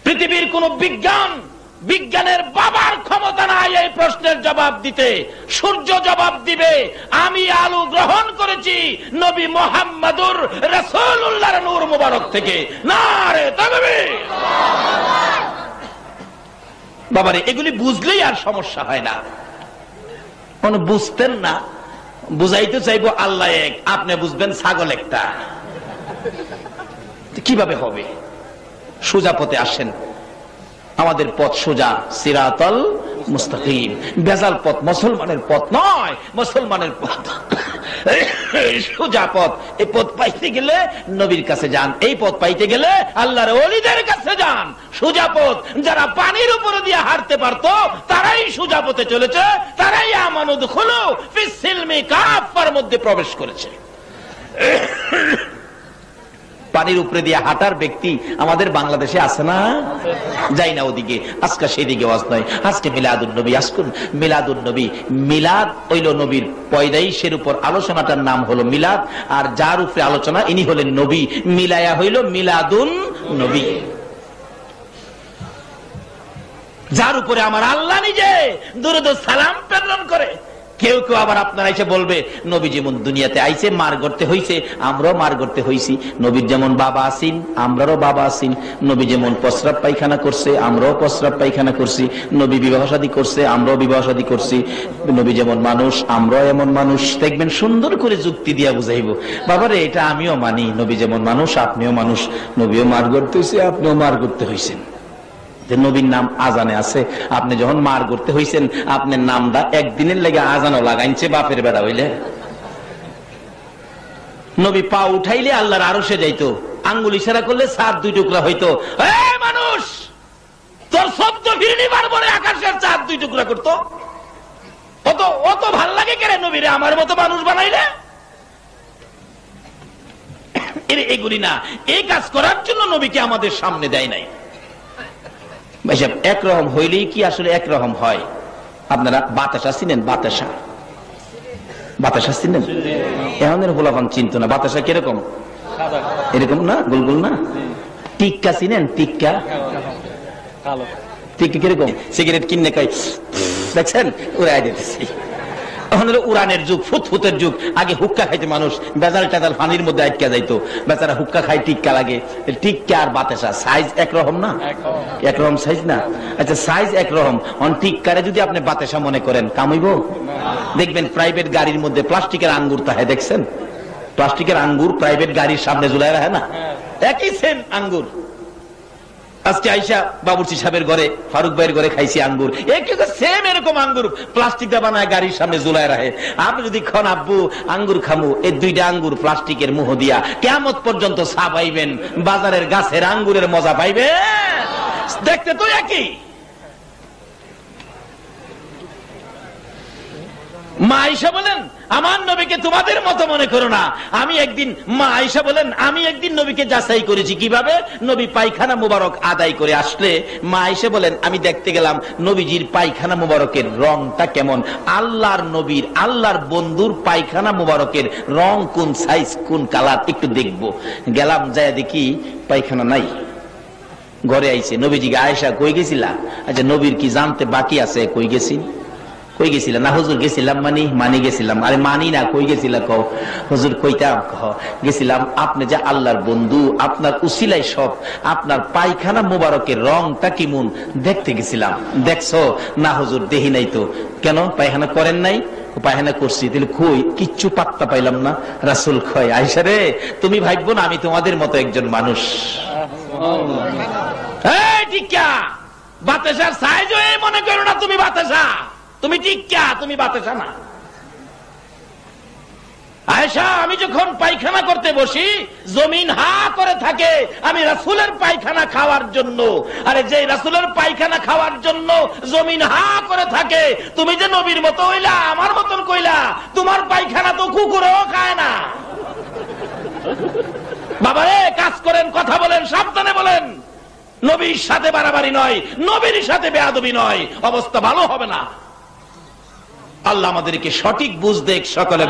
পৃথিবীর কোন বিজ্ঞানের বাবার ক্ষমতা নাই এই প্রশ্নের জবাব দিতে। সূর্য জবাব দিবে, আমি আলু গ্রহণ করেছি নবী মুহাম্মদুর রাসূলুল্লাহর নূর মুবারক থেকে। নারে তাকবীর! বাবারে, এগুলি বুঝলেই আর সমস্যা হয় না। কোনো বুঝতেন না, বুঝাইতে চাইবো আল্লাহ এক, আপনি বুঝবেন ছাগল একটা। কিভাবে হবে? সোজা পথে আসেন। আমাদের পথ সোজা, সিরাতাল মুস্তাকিম। বেজাল পথ মুসলমানের পথ নয়, মুসলমানের পথ সোজা পথ। এই পথ পাইতে গেলে নবীর কাছে যান, এই পথ পাইতে গেলে আল্লাহর ওলিদের কাছে যান। সোজা পথ যারা পানির উপরে দিয়ে হাঁটতে পারতো তারাই সোজা পথে চলেছে, তারাই আমানুদ খুলু ফিস সিলমি কাফার মধ্যে প্রবেশ করেছে। পানির উপরে দিয়ে হাঁটার ব্যক্তি আমাদের বাংলাদেশে আছে না? যাই না ওদিকে, আজকে সেদিকে ওয়াজ নয়। আজকে মিলাদুন নবী, আসকুন মিলাদুন নবী। মিলাদ হইল নবীর পয়দাইশের উপর আলোচনাটার নাম হলো মিলাদ, আর যার উপরে আলোচনা ইনি হলেন নবী। মিলায়া হইল মিলাদুন নবী, যার উপরে আমার আল্লাহ নিজে দুরূদ ও সালাম প্রেরণ করে। কেউ কেউ আবার আপনারা এসে বলবে, নবী যেমন দুনিয়াতে আইছে মার করতে হইছে, আমরাও মার করতে হইছি। নবীর যেমন বাবা আসিন, আমরারও বাবা আসিন। নবী যেমন প্রস্রাব পায়খানা করছে, আমরাও প্রস্রাব পায়খানা করছি। নবী বিবাহ শাদী করছে, আমরাও বিবাহ শাদী করছি। নবী যেমন মানুষ, আমরাও এমন মানুষ। দেখবেন সুন্দর করে যুক্তি দিয়া বুঝাইব। বাবারে, এটা আমিও মানি, নবী যেমন মানুষ আপনিও মানুষ। নবীও মার করতে হইছে, আপনিও মার করতে হইছেন। নবীর নাম আজানে আছে। আপনি যখন মার করতে হইছেন, আপনার নামটা একদিনের লেগে আজানও লাগাইছে বাপের বেড়া হইলে। নবী পা উঠাইলে আল্লাহর আরশে যাইতো, আঙ্গুল ইশারা করলে 7 2 টুকরা হইতো। মানুষ, তোর 14 ফিরনি বার বলে আকাশের 4 2 টুকরা করতো। অত ভাল লাগে কেন নবীরে আমার মতো মানুষ বানাইলে? এগুলি না, এই কাজ করার জন্য নবীকে আমাদের সামনে দেয় নাই। একরকম হইলেই কি আসলে একরকম হয়? আপনারা বাতাসা চিনেন? বাতাসা চিনেন? এখন গোলাপান চিনত না। বাতাসা কিরকম? এরকম না, গোলগোল না? টিক্কা চিনেন? টিক্কা কিরকম? সিগারেট কিনে খাই, দেখছেন? উড়াই দিতেছি। এখন হলো উড়ানের যুগ, ফুটফুটের যুগ। আগে হুক্কা খাইতে মানুষ বেজাল টেজাল পানির মধ্যে আটকা যাইতো, বেচারা হুক্কা খাই, টিক্কা লাগে। টিক্কা আর বাতাসা সাইজ একরকম না? একরকম সাইজ না? আচ্ছা, সাইজ একরকম। টিক্কারে যদি আপনি বাতাসা মনে করেন, কামইব? দেখবেন প্রাইভেট গাড়ির মধ্যে প্লাস্টিকের আঙ্গুর তাহে, দেখছেন? প্লাস্টিকের আঙ্গুর প্রাইভেট গাড়ির সামনে ঝুলাই রাখে না? একই সেম আঙ্গুর। আজকে আইসা বাবুর্চি সাহেবের ঘরে, ফারুক ভাইয়ের ঘরে খাইছি আঙ্গুর, সেম এরকম আঙ্গুর প্লাস্টিকটা বানায় গাড়ির সামনে ঝুলায় রাখে। আপনি যদি খন আব্বু আঙ্গুর খামু, এই 2টা আঙ্গুর প্লাস্টিকের মুহ দিয়া কিয়ামত পর্যন্ত ছা পাইবেন, বাজারের গাছের আঙ্গুরের মজা পাইবেন। দেখতে তো একই। মা আয়েশা বলেন, আমার নবীকে তোমাদের মতো মনে করো না। মা আয়েশা বলেন, আমি একদিন নবীকে যাচাই করেছি। কিভাবে? নবী পায়খানা মুবারক আদায় করে আসলে মা আয়েশা বলেন, আমি দেখতে গেলাম নবীজির পায়খানা মুবারকের রংটা কেমন। আল্লাহর নবীর, আল্লাহর বন্ধুর পায়খানা মুবারকের রং কোন সাইজ, কোন কালার, একটু দেখবো। গেলাম, যায় দেখি পায়খানা নাই। ঘরে আইছে, নবীজিকে আয়েশা কই গেছিলা? আচ্ছা, নবীর কি জানতে বাকি আছে? কই গেছি? কই গেছিলাম? না হুজুর গেছিলাম, মানি গেছিলাম। আরে মানি না, কই গেছিলা? কও। হুজুর কইতাম, গেছিলাম আপনি যে আল্লাহর বন্ধু, আপনার উসিলাই সব, আপনার পায়খানা মুবারকের রংটা কেমন দেখতে গেছিলাম। দেখছো? না হুজুর দেখি নাই তো। কেন পায়খানা করেন নাই? পায়খানা করছি। তাহলে কই? কিচ্ছু পাত্তা পাইলাম না। রাসূল কয়, আয়েশা রে, তুমি ভাববো না আমি তোমাদের মতো একজন মানুষ। টিক্কা বাতাসার সাইজ মনে করো না তুমি বাতাসা, তুমি টিক্কা, তুমি বাতাসা না। আয়েশা, আমি যখন পায়খানা করতে বসি জমিন হা করে থাকে, আমি রাসূলের পায়খানা খাওয়ার জন্য। আরে যে রাসূলের পায়খানা খাওয়ার জন্য জমিন হা করে থাকে, তুমি যে নবীর মতো হইলা, আমার মতন কইলা, তোমার পায়খানা তো কুকুরও খায় না। বাবারে, কাজ করেন, কথা বলেন, সাবধানে বলেন। নবীর সাথে বাড়াবাড়ি নয়, নবীর সাথে বেয়াদবি নয়, অবস্থা ভালো হবে না। আল্লাহ আমাদেরকে সঠিক বুঝ দেখ সকলে।